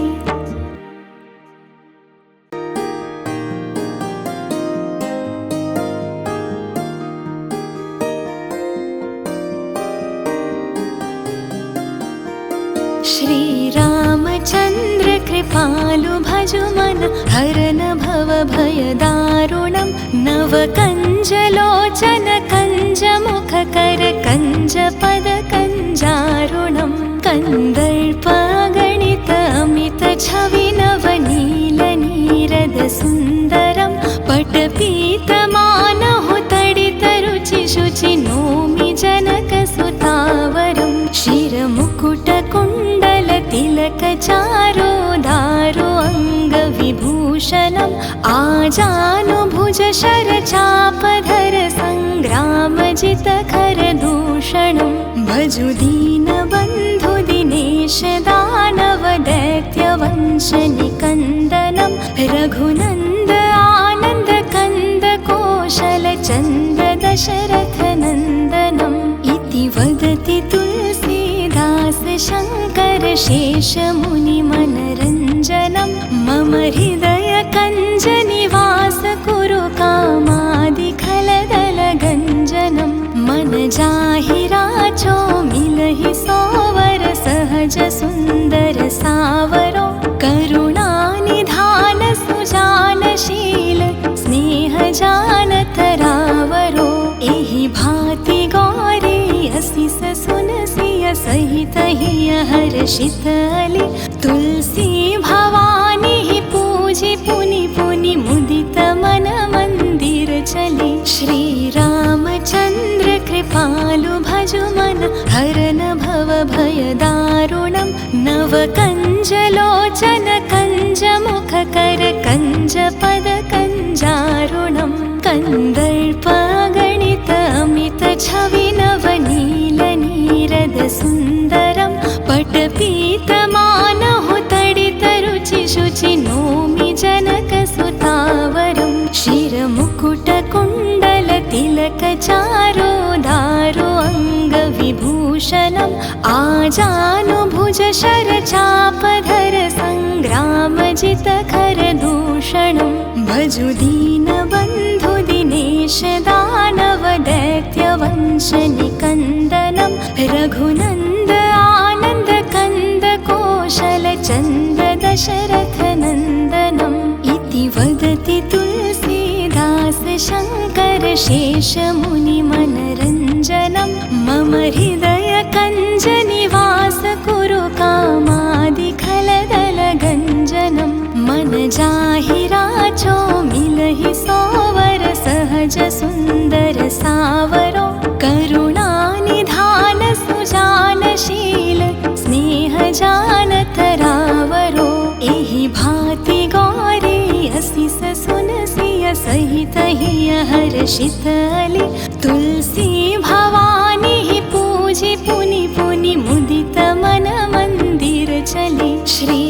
Speaker 1: श्री रामचन्द्र कृपालु भजु मन हरन भव भय दारुणं नव कञ्जलोचन कञ्जमुखकर कञ्जपद कञ्जारुणं कन्दर्पागणित अमित छवि नवनीलनीरद सुन्दरं पटपीतमानहु तडितरुचिशुचि नोमि जनकसुतावरं शिरमुकुटकुण्डलतिलकचारोदारो अङ्गविभूषणम् आजानुभुज शरचापधर सङ्ग्रामजितखरदूषणं भजु दीनबन्धु दिनेश दानव दैत्यवंशनिकन्दनं रघुनन्द आनन्द कन्द कौशल चन्द दशरथनन्दनम् इति वदति तुलसीदास शङ्कर शेषमुनिमनरञ्जनं मम हृदय कञ्जनिवास कुरु कामादिखलदलगञ्जनं मन जाहि राचो मिलहि सोवर सहज सुन्दर सावरो करुणानिधान सुजानशील स्नेह जानतरावरो एहि भाति गौरी असिस सुनसिय सहित हिय हर्षित अली तुलसी भवानी ही पूजि पुनि पुनि मुदित मन मंदिर चली। श्री रामचन्द्र कृपालु भजु मन हरन भव भय दारुणं नव कञ्जलोचन कञ्जमुखकर कञ्जपद कञ्जारुणं कन्दर्पागणित अमित छवि नवनीलनीरद सुन्दरं पटपीतमानहु तडितरुचिशुचि नोमि जनकसुतावरं शिरमुकुटकुण्डलतिलकचारोदारो अङ्गविभूषणम् आजानुभुज शरचापधर सङ्ग्रामजितखरदूषणं भजु दीनबन्धु दिनेश दानव दैत्यवंशनिकन्दनं रघुनन्द आनन्द कन्द कौशल चन्द दशरथनन्दनम् इति वदति तुलसीदास शङ्कर शेषमुनिमनरञ्जनं मम हृदय कञ्जनिवास कुरु कामादिखलदलगञ्जनं मन जाहि राचो मिलहि सोवर सहज सुन्दर सावरो करुणानिधान सुजानशील स्नेह जानतरावरो एहि भाति गौरी असिस सुनसिय सहित हिय हर्षित अली तुलसी भवानी ही पूजि पुनि पुनि मुदित मन मंदिर चली। श्री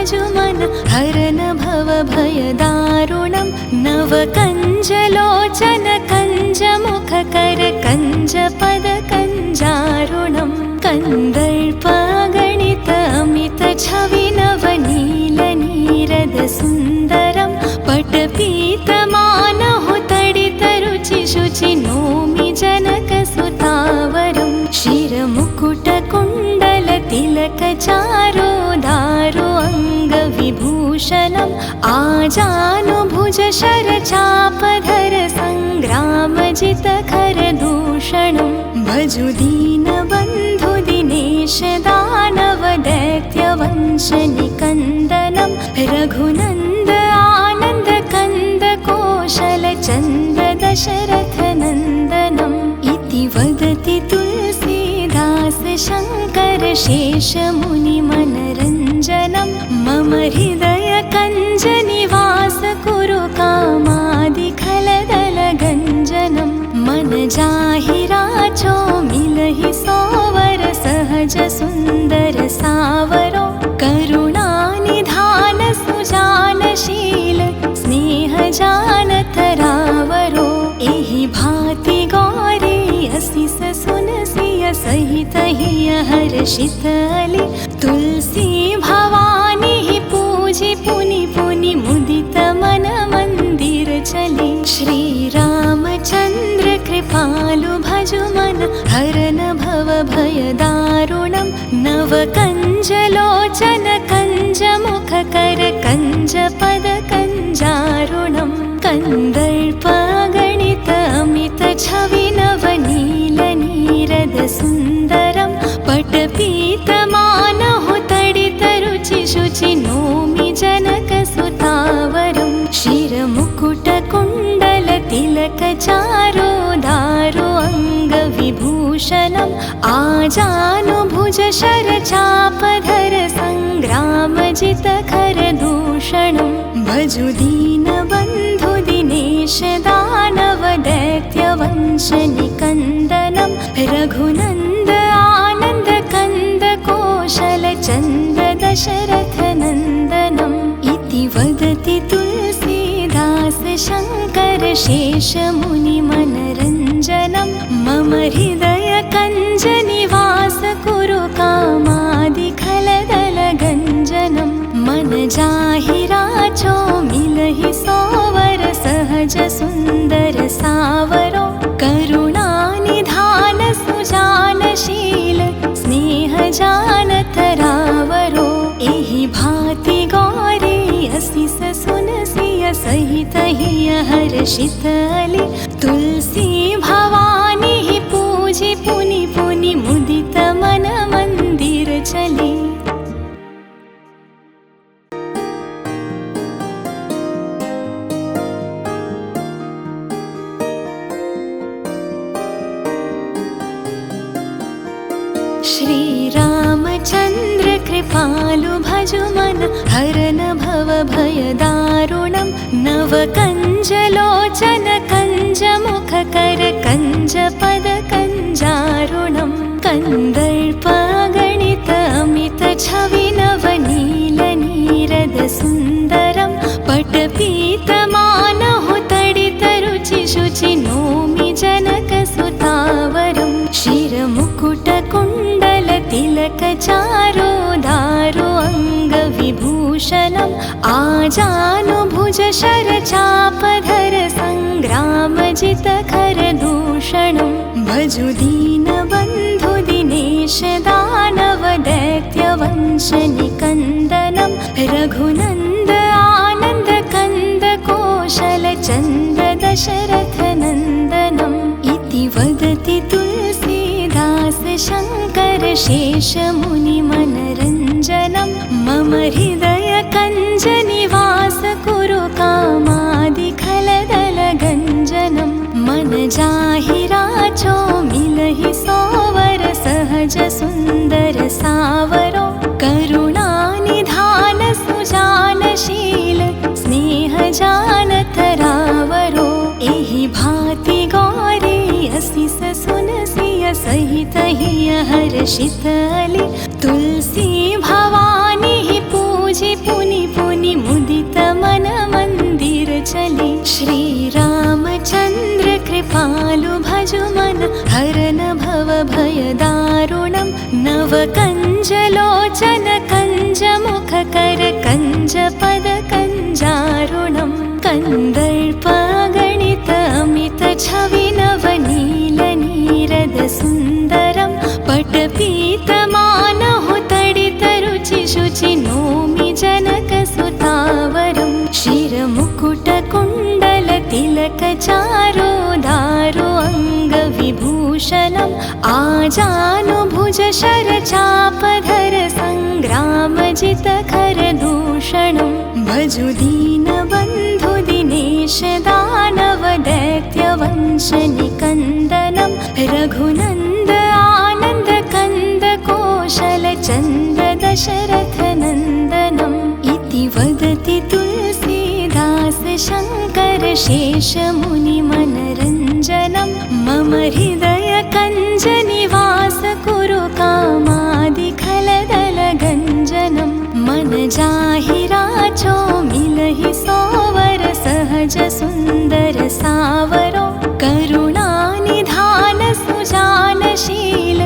Speaker 1: भजु मन हरन भव भय दारुणं नवकञ्जलोचन कञ्जमुखकर कञ्जपद कञ्जारुणं कन्दर्पगणित अमित छवि नवनील नीरद सुन्दरं पटपीतमानहु तडित रुचि शुचि नोमि जनक सुतावरं शिरमुकुट कुण्डल तिलक चारो दारो अङ्गविभूषणम् आजानुभुज शरचापधर सङ्ग्रामजित खरदूषणं भजु दीनबन्धु दिनेश दानव दैत्यवंश निकन्दनं रघुनन्द आनन्द कन्द कौशल चन्द दशरथ नन्दनम् इति वदति तुलसीदास शङ्कर शेष मुनि मनरञ्जनं मम हृदय कञ्ज निवास कुरु कामादि खलदल गञ्जनं मन जाहि राचो मिलहि सोवर सहज सुन्दर सावरो करुणानिधान सुजानशील स्नेह जानत रावरो एहि भाति गौरी असिस सुनसिय सहित हिय हर्षित अली तुलसी भवानी ही पूजि पुनि पुनि मुदित मन मंदिर चली श्री रामचंद्र कृपालु भजु मन हरन भव भय दारुणं नवकञ्जलोचन कञ्जमुखकर कञ्जपद कञ्जारुणं कन्दर्पगणित अमित छवि नवनील नीरद सुन्दरं पटपीतमानहु तडित रुचि शुचि नोमि जनक सुतावरं शिरमुकुट कुण्डल तिलक चारो दारो अङ्गविभूषणम् आजानुभुज शरचापधर सङ्ग्रामजित खरदूषणं भजु दीनबन्धु दिनेश दानव दैत्यवंश निकन्दनं रघुनन्द आनन्द कन्द कौशल चन्द दशरथ नन्दनम् इति वदति तुलसीदास शङ्कर शेष मुनि मनरञ्जनं मम हृदय कञ्ज निवास कुरु कामादि खलदल गञ्जनं मन जाहि राचो मिलहि सोवर सहज सुन्दर सावरो करुणानिधान सुजानशील स्नेह जानत रावरो एहि भाति गौरी असिस सुनसिय सहित हिय हर्षित अली तुलसी भवानी ही पूजि पुनि पुनि मुदित मन मंदिर चली श्री रामचंद्र कृपालु भजु मन हरन भव भय दारुणं नवकञ्जलोचन कञ्जमुखकर कञ्जपद कञ्जारुणं कन्दर्पगणित अमित छवि नवनील नीरद सुन्दरं पटपीतमानहु तडित रुचि शुचि नोमि जनक सुतावरं शिरमुकुट कुण्डल तिलक चारो दारो अङ्गविभूषणम् आजानुभुज शरचापधर सङ्ग्रामजित खरदूषणं भजु दीनबन्धु दिनेश दानव दैत्यवंश निकन्दनं रघुनन्द आनन्द कन्द कौशल चन्द दशरथ नन्दनम् इति वदति तुलसीदास शङ्कर शेष मुनि मनरञ्जनं मम हृदय कञ्ज निवास कुरु कामादि खलदल गञ्जनं मन जाहि राचो मिलहि सोवर सहज सुन्दर सावरो करुणानिधान सुजानशील स्नेह जानत रावरो एहि भाति गौरी असिस सुनसिय सहित हिय हर्षित अली तुलसी भवानी ही पूजि पुनि भयदारुणं नवकञ्जलोचन कञ्जमुखकर कञ्जपदकञ्जारुणं कन्दर्पगणित अमितछविनवनीलनीरदसुन्दरं पटपीतमानहुतडितरुचिशुचि नोमि जनकसुतावरं शिरमुकुटकुण्डलतिलकचारोदारो अङ्गविभूषणम् आजानुभुजशरचापधर सङ्ग्रामजितखरदूषणं भजु दीनबन्धुदिनेश दानवदैत्यवंशनिकन्दनं रघुनन्द आनन्दकन्दकोशलचन्द्र दशरथनन्दनम् इति वदति तुलसीदास शङ्कर शेषमुनिमनरञ्जनं मम हृदयकञ्जनिवास कुरु कामादिखलदलगञ्जनं मन जाहि राचो मिलहि सोवर सहज सुन्दर सावरो करुणानिधान सुजानशील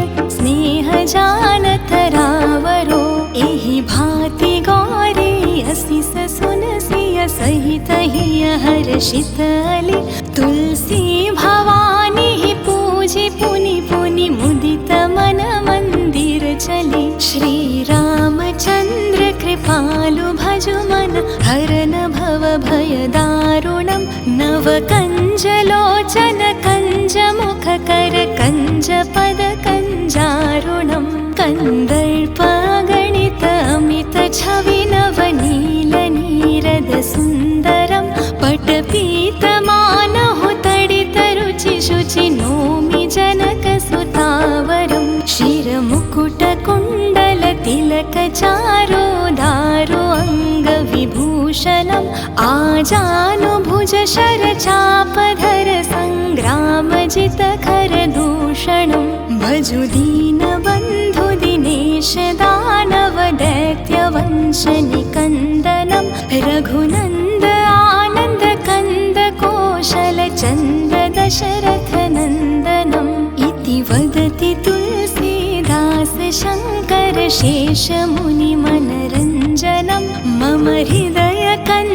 Speaker 1: स्नेहजानतरावरो एहि भाति गौरी असि सुनसिय सहित हिय हर्षित अली तुलसी भवानी ही पूजि पुनि पुनि मुदित मन मंदिर चली श्री रामचंद्र कृपालु भजु मन हरन भव भय दारुणं नव कंजलोचन कंजमुख कर कंजपद कंजारुणं कन्दर्पगणित अमित छविनवनीलनीरदसुन्दरं पटपीतमानहुतडितरुचिशुचि नोमि जनकसुतावरं शिरमुकुटकुण्डलतिलकचारोदारो अङ्गविभूषणम् आजानुभुजशरचापधर सङ्ग्रामजितखरदूषणं भजु दीनबन्धुदिनेश दानवदैत्यवंशनिकन्दनं रघुनन्द आनन्दकन्दकोशलचन्द्र दशरथनन्दनम् इति वदति तुलसीदास शङ्कर शेषमुनिमनरञ्जनं मम हृदयकञ्जनिवास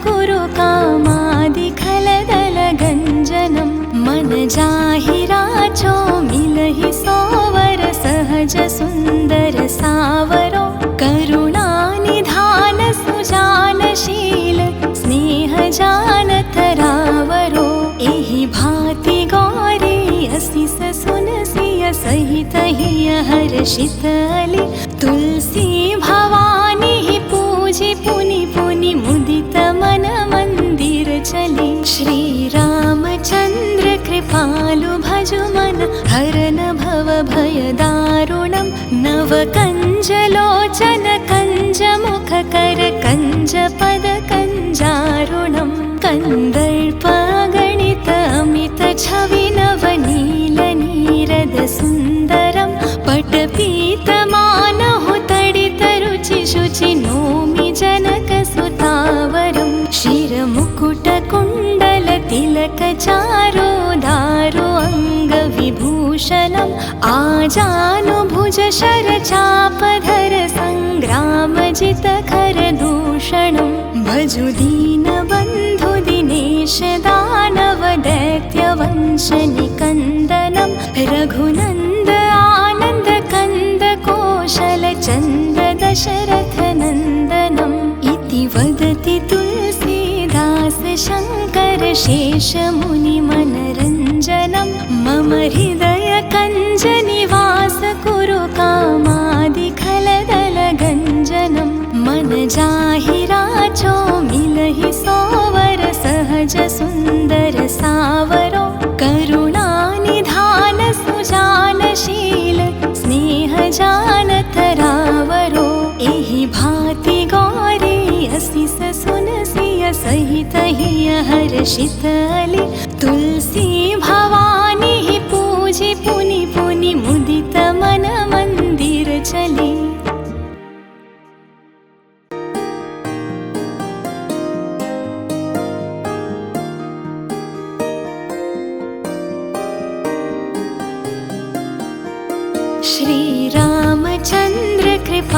Speaker 1: कुरु कामादिखलदलगञ्जनं मन जाहि राचो मिलहि सोवर सहज सुन्दर सावरो करुणानिधान सुजानशील स्नेहजानतरावरो एहि भाति गौरी असि सुनसिय सहित हिय हर्षित अली तुलसी भवानी ही पूजि पुनि पुनि मुदित मन मंदिर चली श्री रामचंद्र कृपालु भजु मन हरन भव भय दारुणं नव कंजलोचन कंजमुख कर कंजपद कंजारुणं कन्दर्पगणित अमित छविनवनीलनीरदसुन्दरं पटपीतमानहुतडितरुचिशुचि नोमि जनकसुतावरं शिरमुकुटकुण्डलतिलकचारोदारो अङ्गविभूषणम् आजानुभुजशरचापधर सङ्ग्रामजितखरदूषणं भजु दीनबन्धुदिनेश दानवदैत्यवंशनिकन्दनं रघुनन्द आनन्दकन्दकोशलचन्द्र दशरथनन्दनम् इति वदति तुलसीदास शङ्कर शेषमुनिमनरञ्जनं मम हृदयकञ्जनिवास कुरु कामादिखलदलगञ्जनं मन जाहि राचो मिलहि सोवर सहज सुन्दर सावरो करुणानिधान सुजानशील स्नेहजानतरावरो एहि भाति गौरी असि सुनसिय सहित हिय हर्षित अली तुलसी भवानी ही पूजि पुनि पुनि मुदित मन मंदिर चली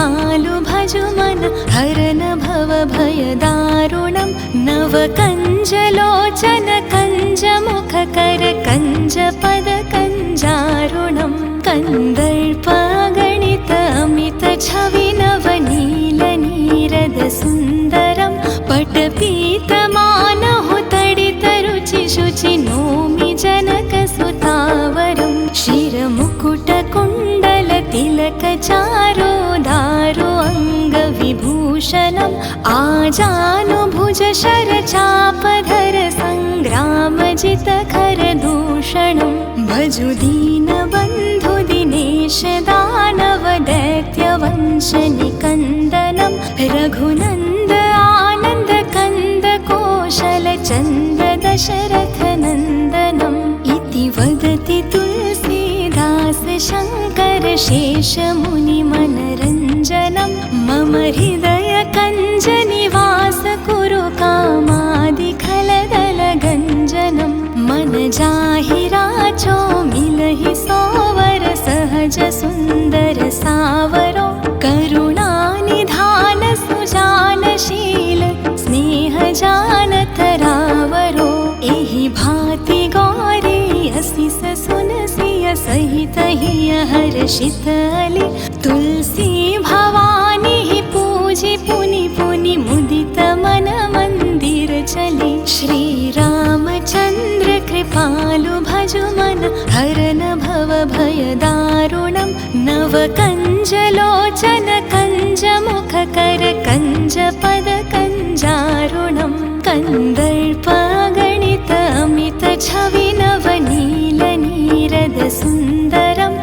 Speaker 1: कृपालु भजु मन हरन भव भय दारुणं नव कञ्जलोचन कञ्जमुख कर कञ्जपद कञ्जारुणं कन्दर्पगणित अमित छवि नवनील नीरद सुन्दरं पटपीतमानहु तडित रुचि शुचि नोमि जनक सुतावरं शिरमुकुट कुण्डल तिलक चारो दारो अङ्गविभूषणम् आजानुभुज शरचापधर सङ्ग्रामजित खरदूषणं भजु दीनबन्धु दिनेश दानव दैत्यवंश निकन्दनं रघुनन्द आनन्द कन्द कौशल चन्द दशरथ नन्दनम् इति वदति तुलसीदास शङ्कर शेष मुनि मनरञ्जनं मम हृदय कञ्ज निवास कुरु कामादिखलदल गञ्जनं मन जाहि राचो मिलहि सोवर सहज सुन्दर सावरो करुणानिधान सुजानशील स्नेह जानत रावरो एहि भाति गौरी असिस सुनसिय सहित हिय हर्षित अली तुलसी भवानी पूजि पुनि पुनि मुदित मन मंदिर चली श्री रामचंद्र कृपालु भजु मन हरन भव भय दारुणं नव कञ्जलोचन कञ्जमुख कर कञ्जपद कञ्जारुणं कन्दर्पगणित अमित छवि नवनील नीरद सुन्दरं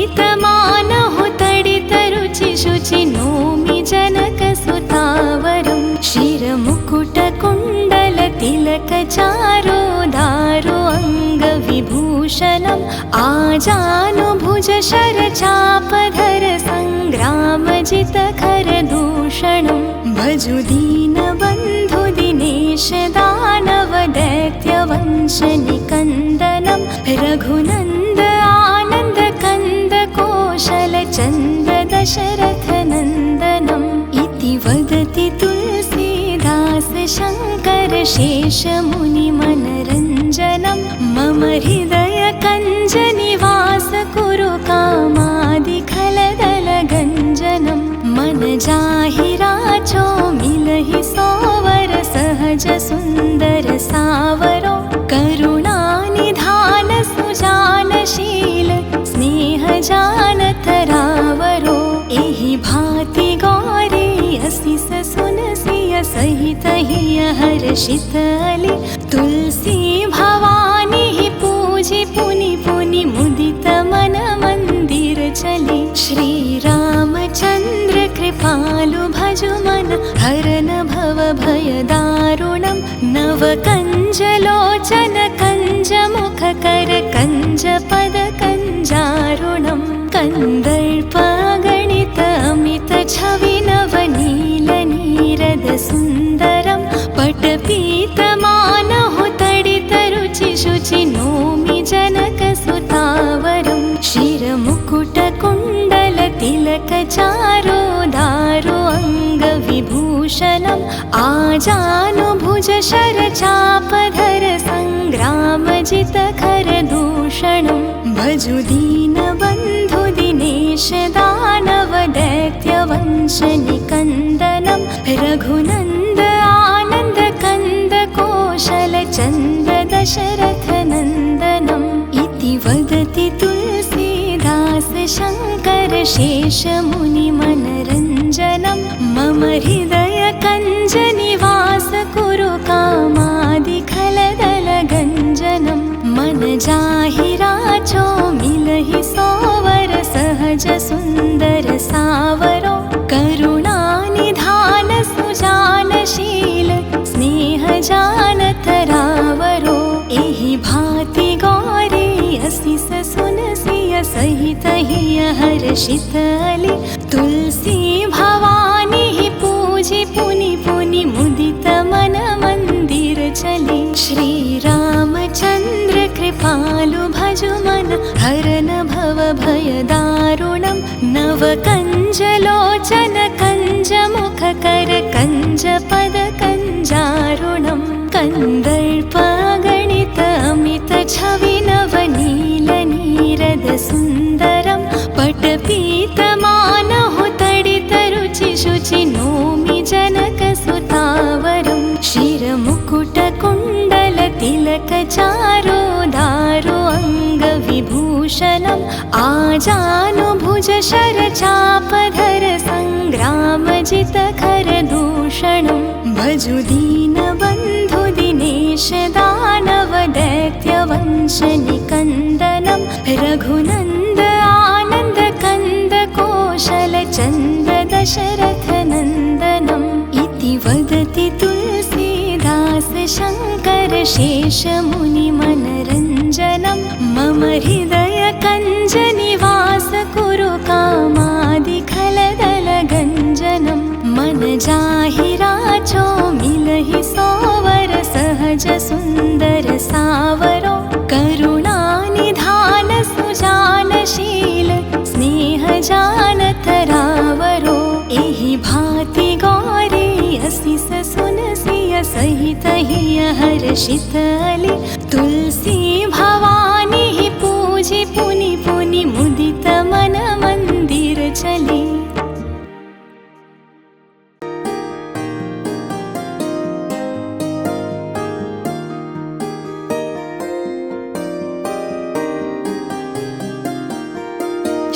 Speaker 1: पटपीतमानहु तडित रुचि शुचि नोमि जनक सुतावरं शिरमुकुट कुण्डल तिलक चारो दारो अङ्गविभूषणम् आजानुभुज शरचापधर सङ्ग्रामजित खरदूषणं भजु दीनबन्धु दिनेश दानव दैत्यवंश निकन्दनं रघुनन्द आनन्द कन्द कौशल चन्द दशरथ नन्दनम् इति वदति तुलसीदास शङ्कर शेष मुनि मनरञ्जनं मम हृदय कञ्ज निवास कुरु कामादिखलदल गञ्जनं मन जाहि राचो मिलहि सोवर सहज सुन्दर सावरो करुणानिधान सुजानशील स्नेह जानत रावरो एहि भाति गौरी असिस सुनसिय सहित हिय हर्षित अली तुलसी भवानी पूजि पुनि पुनि मुदित मन मंदिर चली श्री रामचंद्र कृपालु भजु मन हरन भव भय दारुणं नव कञ्जलोचन कञ्जमुख कर कञ्जपद कञ्जारुणं कन्दर्पगणित अमित छवि नवनील नीरद सुन्दरं पटपीतमानहु तडित रुचि शुचि नोमि जनक सुतावरं शिरमुकुट कुण्डल तिलक चारो दारो अङ्गविभूषणम् आजानुभुज शरचापधर सङ्ग्रामजित खरदूषणं भजु दीनबन्धु दिनेश दानव दैत्यवंश निकन्दनं रघुनन्द आनन्द कन्द कौशल चन्द दशरथ नन्दनम् इति वदति तुलसीदास शङ्कर शेष मुनि मनरञ्जनं मम हृदय कञ्ज निवास कुरु कामादिखलदल गञ्जनं मन जाहि राचो मिलहि सोवर सहज सुन्दर सावरो करुणानिधान सुजानशील स्नेह जानत रावरो एहि भाति गौरी असिस सुनसिय सहित हिय हर्षित अली तुलसी भवानी पूजि पुनि पुनि मुदित मन मंदिर चली श्री रामचंद्र कृपालु भजु मन हरन भव भयदारुणं नवकञ्जलोचन कञ्जमुखकर कञ्जपदकञ्जारुणं कन्दर्पगणित अमितछवि नवनीलनीरदसुन्दरं पटपीतमानहुतडितरुचिशुचि नोमि जनकसुतावरं शिरमुकुटकुण्डलतिलकचारोदारो अङ्गविभूषणम् आजानुभुजशरचापधर सङ्ग्रामजितखरदूषणं भजु दीनबन्धु दिनेश दानवदैत्यवंशनिकन्दनं रघुनन्द आनन्द कन्द कोशलचन्द्र दशरथनन्दनम् इति वदति तुलसीदास शङ्कर शेषमुनिमनरञ्जनं मम हृदय कञ्जनिवास कुरु कामादिखलदलगञ्जनं मन जाहि राचो मिलहि सोवर सहज सुन्दर सावरो करुणानिधान सुजानशील स्नेह जानतरावरो एहि भाति गौरी असिस सुनसिय सहित हिय हर्षित अली तुलसी भवानी पूजि पुनि पुनि मुदित मन मंदिर चली।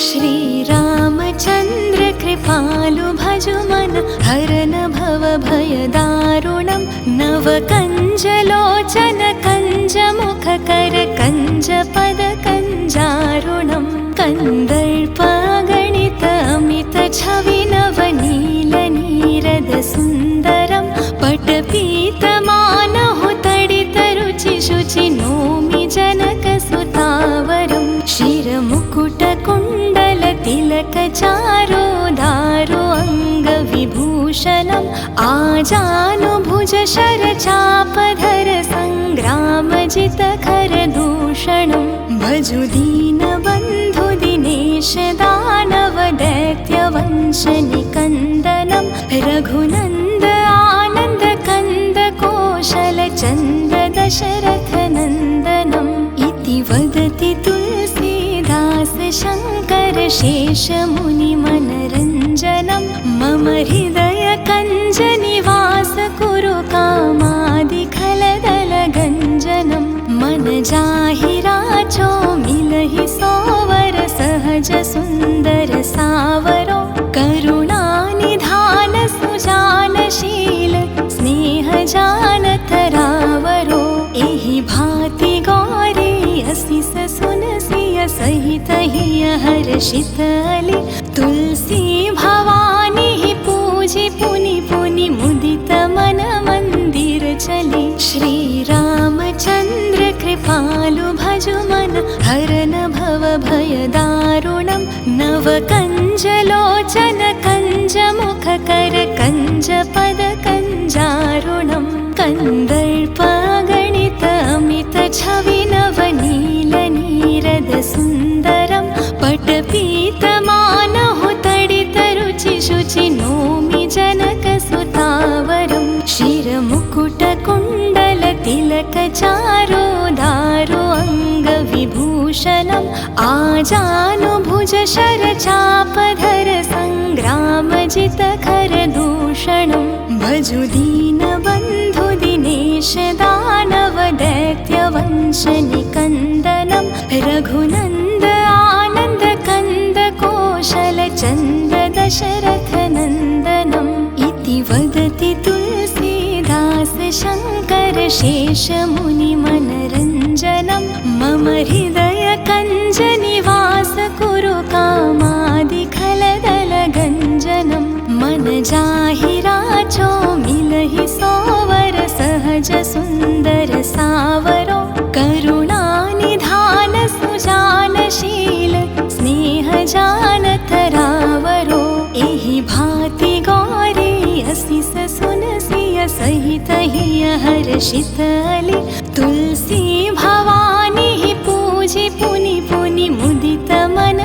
Speaker 1: श्री रामचन्द्र कृपालु भजु मन हरन भव भयदारुणं नवकञ्जलोचन कञ्जमुखकर कञ्जपदकञ्जारुणं कन्दर्पगणित अमितछवि नवनीलनीरदसुन्दरं पटपीतमानहुतडितरुचिशुचि नोमि जनकसुतावरं शिरमुकुटकुण्डलतिलकचारोदारो अङ्गविभूषणम् आजानुभुजशरचापधर सङ्ग्रामजितखरदूषणं भजु दीनबन्धु दिनेश दानवदैत्यवंशनिकन्दनं रघुनन्द आनन्द कन्द कोशलचन्द्र दशरथनन्दनम् इति वदति तुलसीदास शङ्कर शेषमुनिमनरञ्जनं मम हृदय कञ्जनिवास कुरु कामादिखलदलगञ्जनं मन जाहि राचो मिलहि सोवर सहज सुन्दर सावरो करुणानिधान सुजानशील स्नेह जानतरावरो एहि भाति गौरी असिस सुनसिय सहित हिय हर्षित अली तुलसी भवानी पूजि पुनि पुनि मुदित मन मंदिर चली। श्री रामचन्द्र कृपालु भजु मन हरन भव भयदारुणं नवकञ्जलोचन कञ्जमुखकर कञ्जपदकञ्जारुणं कन्दर्पगणित अमितछवि नवनीलनीरदसुन्दरं पटपीतमानहुतडितरुचिशुचि नोमि जनकसुतावरं शिरमुकुटकुण्डलतिलकचारोदारो अङ्गविभूषणम् आजानुभुजशरचापधर सङ्ग्रामजितखरदूषणं भजु दीनबन्धु दिनेश दानवदैत्यवंशनिकन्दनं रघुनन्द आनन्द कन्द कोशलचन्द्र दशरथनन्दनम् इति वदति तुलसीदास शङ्कर शेषमुनिमनरञ्जनं मम हृदय कञ्जनिवास कुरु कामादिखलदलगञ्जनं मन जाहि राचो मिलहि सोवर सहज सुन्दर सावरो करुणानिधान सुजानशील स्नेह जानतरावरो एहि भाति गौरी असिस सुनसिय सहित हिय हर्षित अली तुलसी भवानी पूजि पुनि पुनि मुदित मन मंदिर चली। श्री रामचन्द्र कृपालु भजु मन हरन भव भयदारुणं नवकञ्जलोचन कञ्जमुखकर कञ्जपदकञ्जारुणं कन्दर्पगणित अमितछवि नवनीलनीरदसुन्दरं पटपीतमानहुतडितरुचिशुचि नोमि जनकसुतावरं शिरमुकुटकुण्डलतिलकचारोदारो अङ्गविभूषणम् आजानुभुजशरचापधर सङ्ग्रामजितखरदूषणं भजु दीनबन्धु दिनेश दानवदैत्यवंशनिकन्दनं रघुनन्द आनन्द कन्द कोशलचन्द्र दशरथनन्दनम् इति वदति तुलसीदास शङ्कर शेषमुनिमनरञ्जनं मम हृदय कञ्जनिवास कुरु कामादिखलदलगञ्जनं मन जाहि राचो मिलहि सोवर सहज सुन्दर सावरो करुणानिधान सुजानशील स्नेह जानतरावरो एहि भाति गौरी असिस सुनसिय सहित हिय हर्षित अली तुलसी भवानी पूजि पुनि पुनि मुदित मन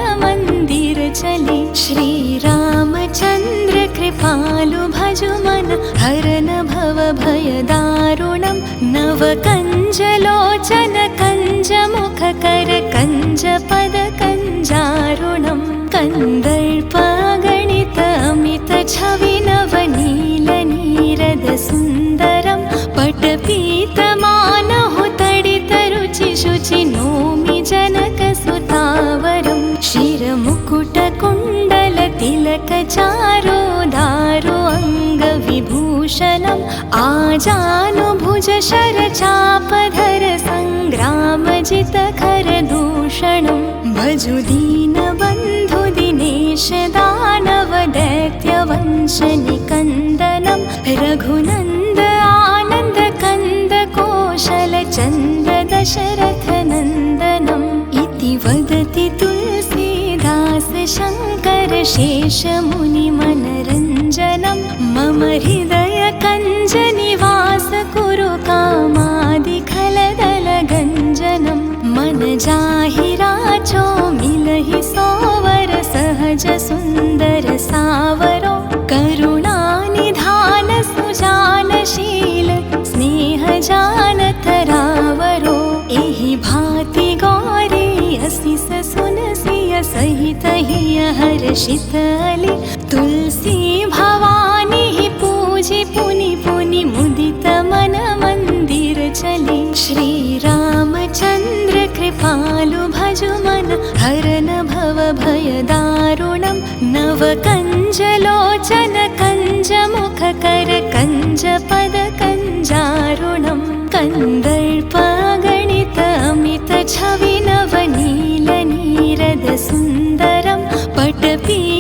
Speaker 1: कृपालु भजु मन हरन भव भय दारुणं नव कञ्जलोचन कञ्जमुख कर कञ्जपद कञ्जारुणं कन्दर्पगणित अमित छवि नवनील नीरद सुन्दरं पटपीतमानहु तडित रुचि शुचि नोमि जनक सुतावरं शिरमुकुट कुण्डल तिलक चारो दारो अङ्गविभूषणम् आजानुभुज शरचापधर सङ्ग्रामजित खरदूषणं भजु दीनबन्धु दिनेश दानव दैत्यवंश निकन्दनं रघुनन्द आनन्द कन्द कोशल चन्द्र दशरथ नन्दनम् इति वदति तुलसीदास शङ्कर शेष मुनि मनरञ्जनं मम हृदय कञ्ज निवास कुरु कामादिखलदल गञ्जनं मन जाहि राचो मिलहि सोवर सहज सुन्दर सावरो करुणानिधान सुजानशील स्नेह जानत रावरो एहि भाति गौरी असिस सुनसिय सहित हिय हर्षित अली तुलसी भवानी पूजि पुनि पुनि मुदित मन मंदिर चली श्री रामचंद्र कृपालु भजु मन हरन भव भय दारुणं नव कञ्जलोचन कञ्जमुख कर कञ्जपद कञ्जारुणं कन्दर्पगणित अमित छवि नवनील नीरद सुन्दरं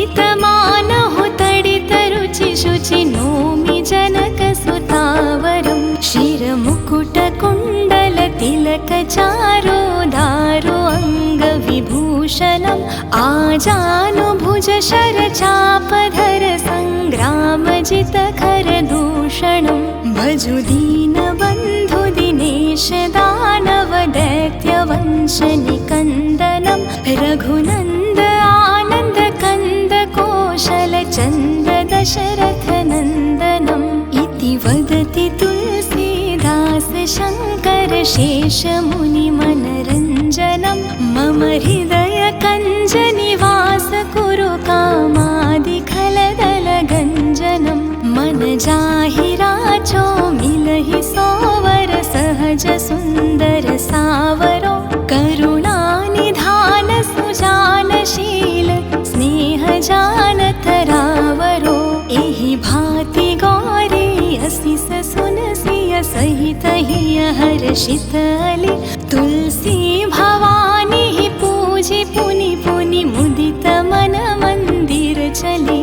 Speaker 1: पटपीतमानहु तडित रुचि शुचि नोमि जनक सुतावरं शिरमुकुट कुण्डल तिलक चारो दारो अङ्गविभूषणम् आजानुभुज शरचापधर सङ्ग्रामजित खरदूषणं भजु दीनबन्धु दिनेश दानव दैत्यवंश निकन्दनं रघुनन्द आनन्द कन्द कोशल चन्द्र दशरथ नन्दनम् इति वदति तुलसीदास शङ्कर शेष मुनि मनरञ्जनं मम हृदय कञ्ज निवास कुरु कामादिखलदल गञ्जनं मन जाहि राचो मिलहि सोवर सहज सुन्दर सावरो करुणानिधान सुजानशील स्नेह जानत रावरो एहि भाति गौरी असिस सुनसिय सहित हिय हर्षित अली तुलसी भवानी पूजि पुनि पुनि मुदित मन मंदिर चली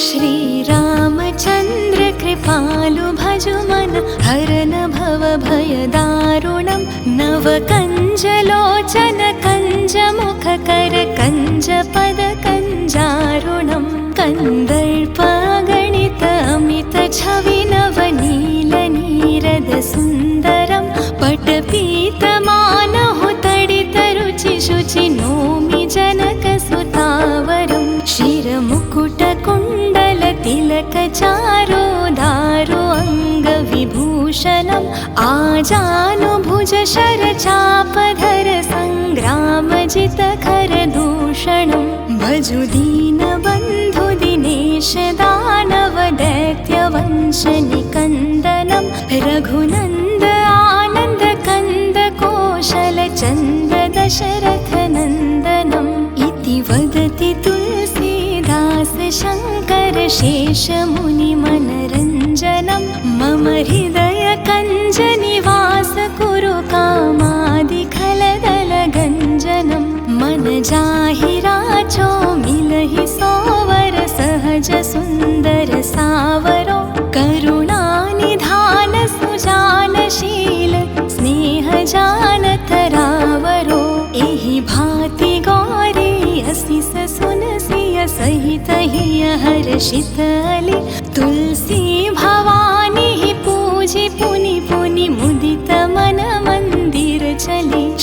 Speaker 1: श्री रामचंद्र कृपालु भजु मन हरन भव भय दारुणं नव कञ्जलोचन कञ्जमुख कर कञ्जपद कञ्जारुणं कन्दर्पगणित अमित छवि नवनील नीरद सुन्दरं पटपीतमानहु तडित रुचि शुचि नोमि जनक सुतावरं शिरमुकुट कुण्डल तिलक चारो दारो अङ्गविभूषणम् आजानुभुज शरचापधर सङ्ग्रामजित खरदूषणं भजु दीनबन्धु दिनेश दानव दैत्यवंश निकन्दनं रघुनन्द आनन्द कन्द कोशल चन्द्र दशरथ नन्दनम् इति वदति तुलसीदास शङ्कर शेष मुनि मनरञ्जनं मम हृदय कञ्ज निवास कुरु कामादिखलदल गञ्जनं मन जाहि राचो मिलहि सोवर सहज सुन्दर सावरो करुणानिधान सुजानशील स्नेह जानत रावरो एहि भाति गौरी असिस सुनसिय सहित हिय हर्षित अली तुलसी भवानी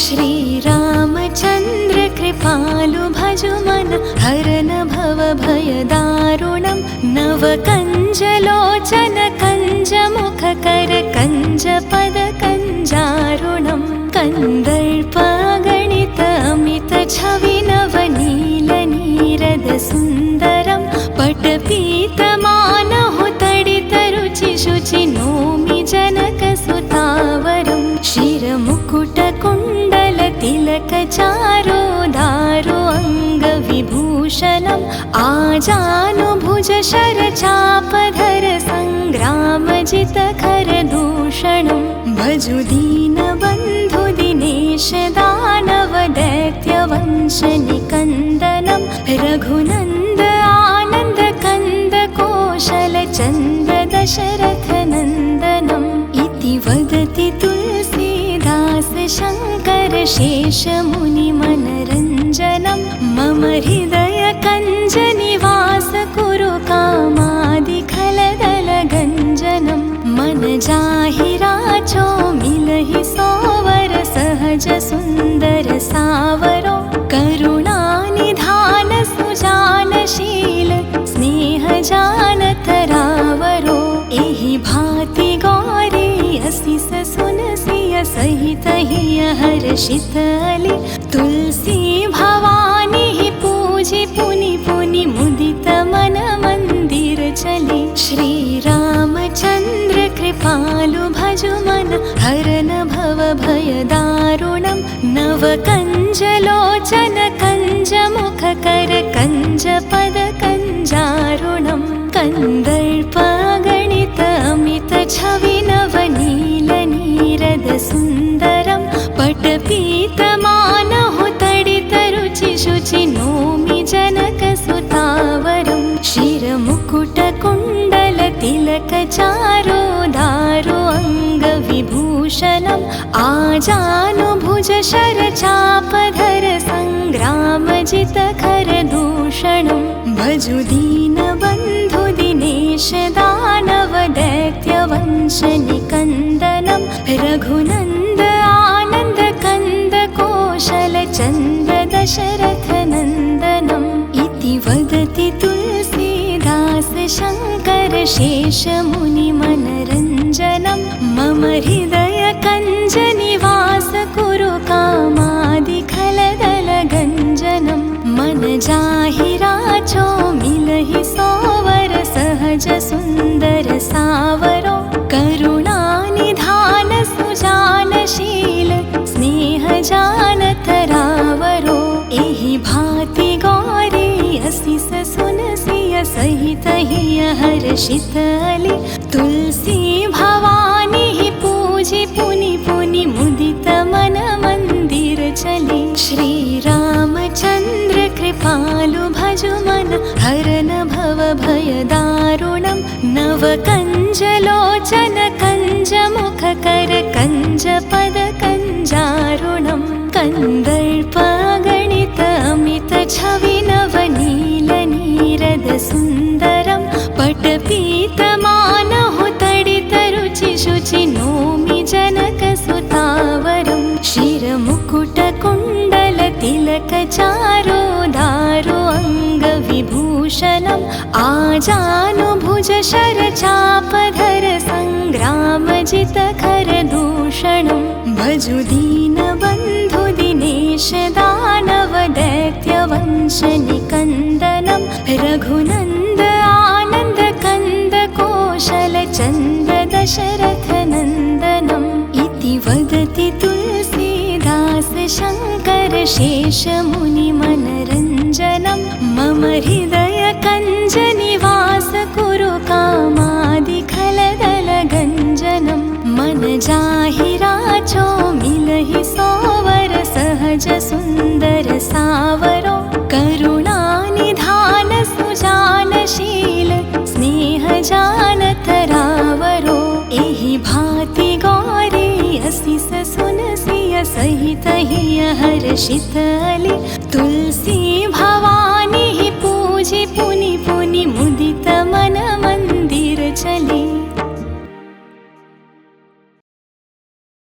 Speaker 1: श्रीरामचन्द्र कृपालु भजु मन हरन भव भय दारुणं नवकञ्जलोचन कञ्जमुख कर कञ्जपद कञ्जारुणं कन्दर्पगणित अमित छवि नवनील नीरद सुन्दरं पटपीतमानहु तडित रुचि शुचि नोमि जनक सुतावरं शिरमुकुट कुण्डल तिलक चारो दारो अङ्गविभूषणम् आजानुभुज शरचापधर सङ्ग्रामजित खरदूषणं भजु दीनबन्धु दिनेश दानव दैत्यवंश निकन्दनं रघुनन्द आनन्द कन्द कौशल चन्द दशरथ नन्दनम् इति वदति तुलसीदास शङ्कर शेष मुनि मनरञ्जनं मम हृदय कञ्ज निवास कुरु कामादिखलदल गञ्जनं मन जाहि राचो मिलहि सोवर सहज सुन्दर सावरो करुणानिधान सुजानशील स्नेह जानत रावरो एहि भाति गौरी असिस सुनसिय सहित हिय हर्षित अली तुलसी भवानी पूजि पुनि पुनि मुदित मन मंदिर चली श्रीरामचन्द्र कृपालु भजु मन हरन भव भय दारुणं नवकञ्जलोचन कञ्जमुख कर कञ्जपद कञ्जारुणं कन्दर्पगणित अमित छवि नवनील नीरद सुन्दरं पटपीतमानहु तडित रुचि शुचि नोमि जनक सुतावरं शिरमुकुट कुण्डल तिलक चारो दारो अङ्गविभूषणम् आजानुभुज शरचापधर सङ्ग्रामजित खरदूषणं भजु दीनबन्धु दिनेश दानव दैत्यवंश निकन्दनं रघुनन्द आनन्द कन्द कौशल चन्द दशरथ नन्दनम् इति वदति तुलसीदास शङ्कर शेष मुनि मनरञ्जनं मम हृदय कञ्ज निवास कुरु कामादिखलदल गञ्जनं मन जाहि राचो मिलहि सोवर सहज सुन्दर सावरो करुणानिधान सुजानशील स्नेह जानत रावरो एहि भाति गौरी असिस सुनसिय सहित हिय हर्षित अली तुलसी भवानी पूजि पुनि पुनि मुदित मन मंदिर चली श्रीरामचन्द्र कृपालु भजु मन हरन भव भय दारुणं नवकञ्जलोचन कञ्जमुख कर कञ्जपद कञ्जारुणं कन्दर्पगणित अमित छवि नवनील नीरद सुन्दरं पटपीतमानहु तडित रुचि शुचि नोमि जनक सुतावरं शिरमुकुट कुण्डल तिलक चारो दारो अङ्गविभूषणम् आजानुभुज शरचापधर सङ्ग्रामजित खरदूषणं भजु दीनबन्धु दिनेश दानव दैत्यवंश निकन्दनं रघुनन्द आनन्द कन्द कौशल चन्द दशरथ नन्दनम् इति वदति तुलसीदास शङ्कर शेष मुनि मनरञ्जनं मम हृदय कञ्ज निवास कुरु कामादिखलदल गञ्जनं मन जाहि राचो मिलहि सोवर सहज सुन्दर सावरो करुणानिधान सुजानशील स्नेह जानत रावरो एहि भाति गौरी असिस सुनसिय सहित हिय हर्षित अली तुलसी भवानी पूजि पुनि पुनि मुदित मन मंदिर चली।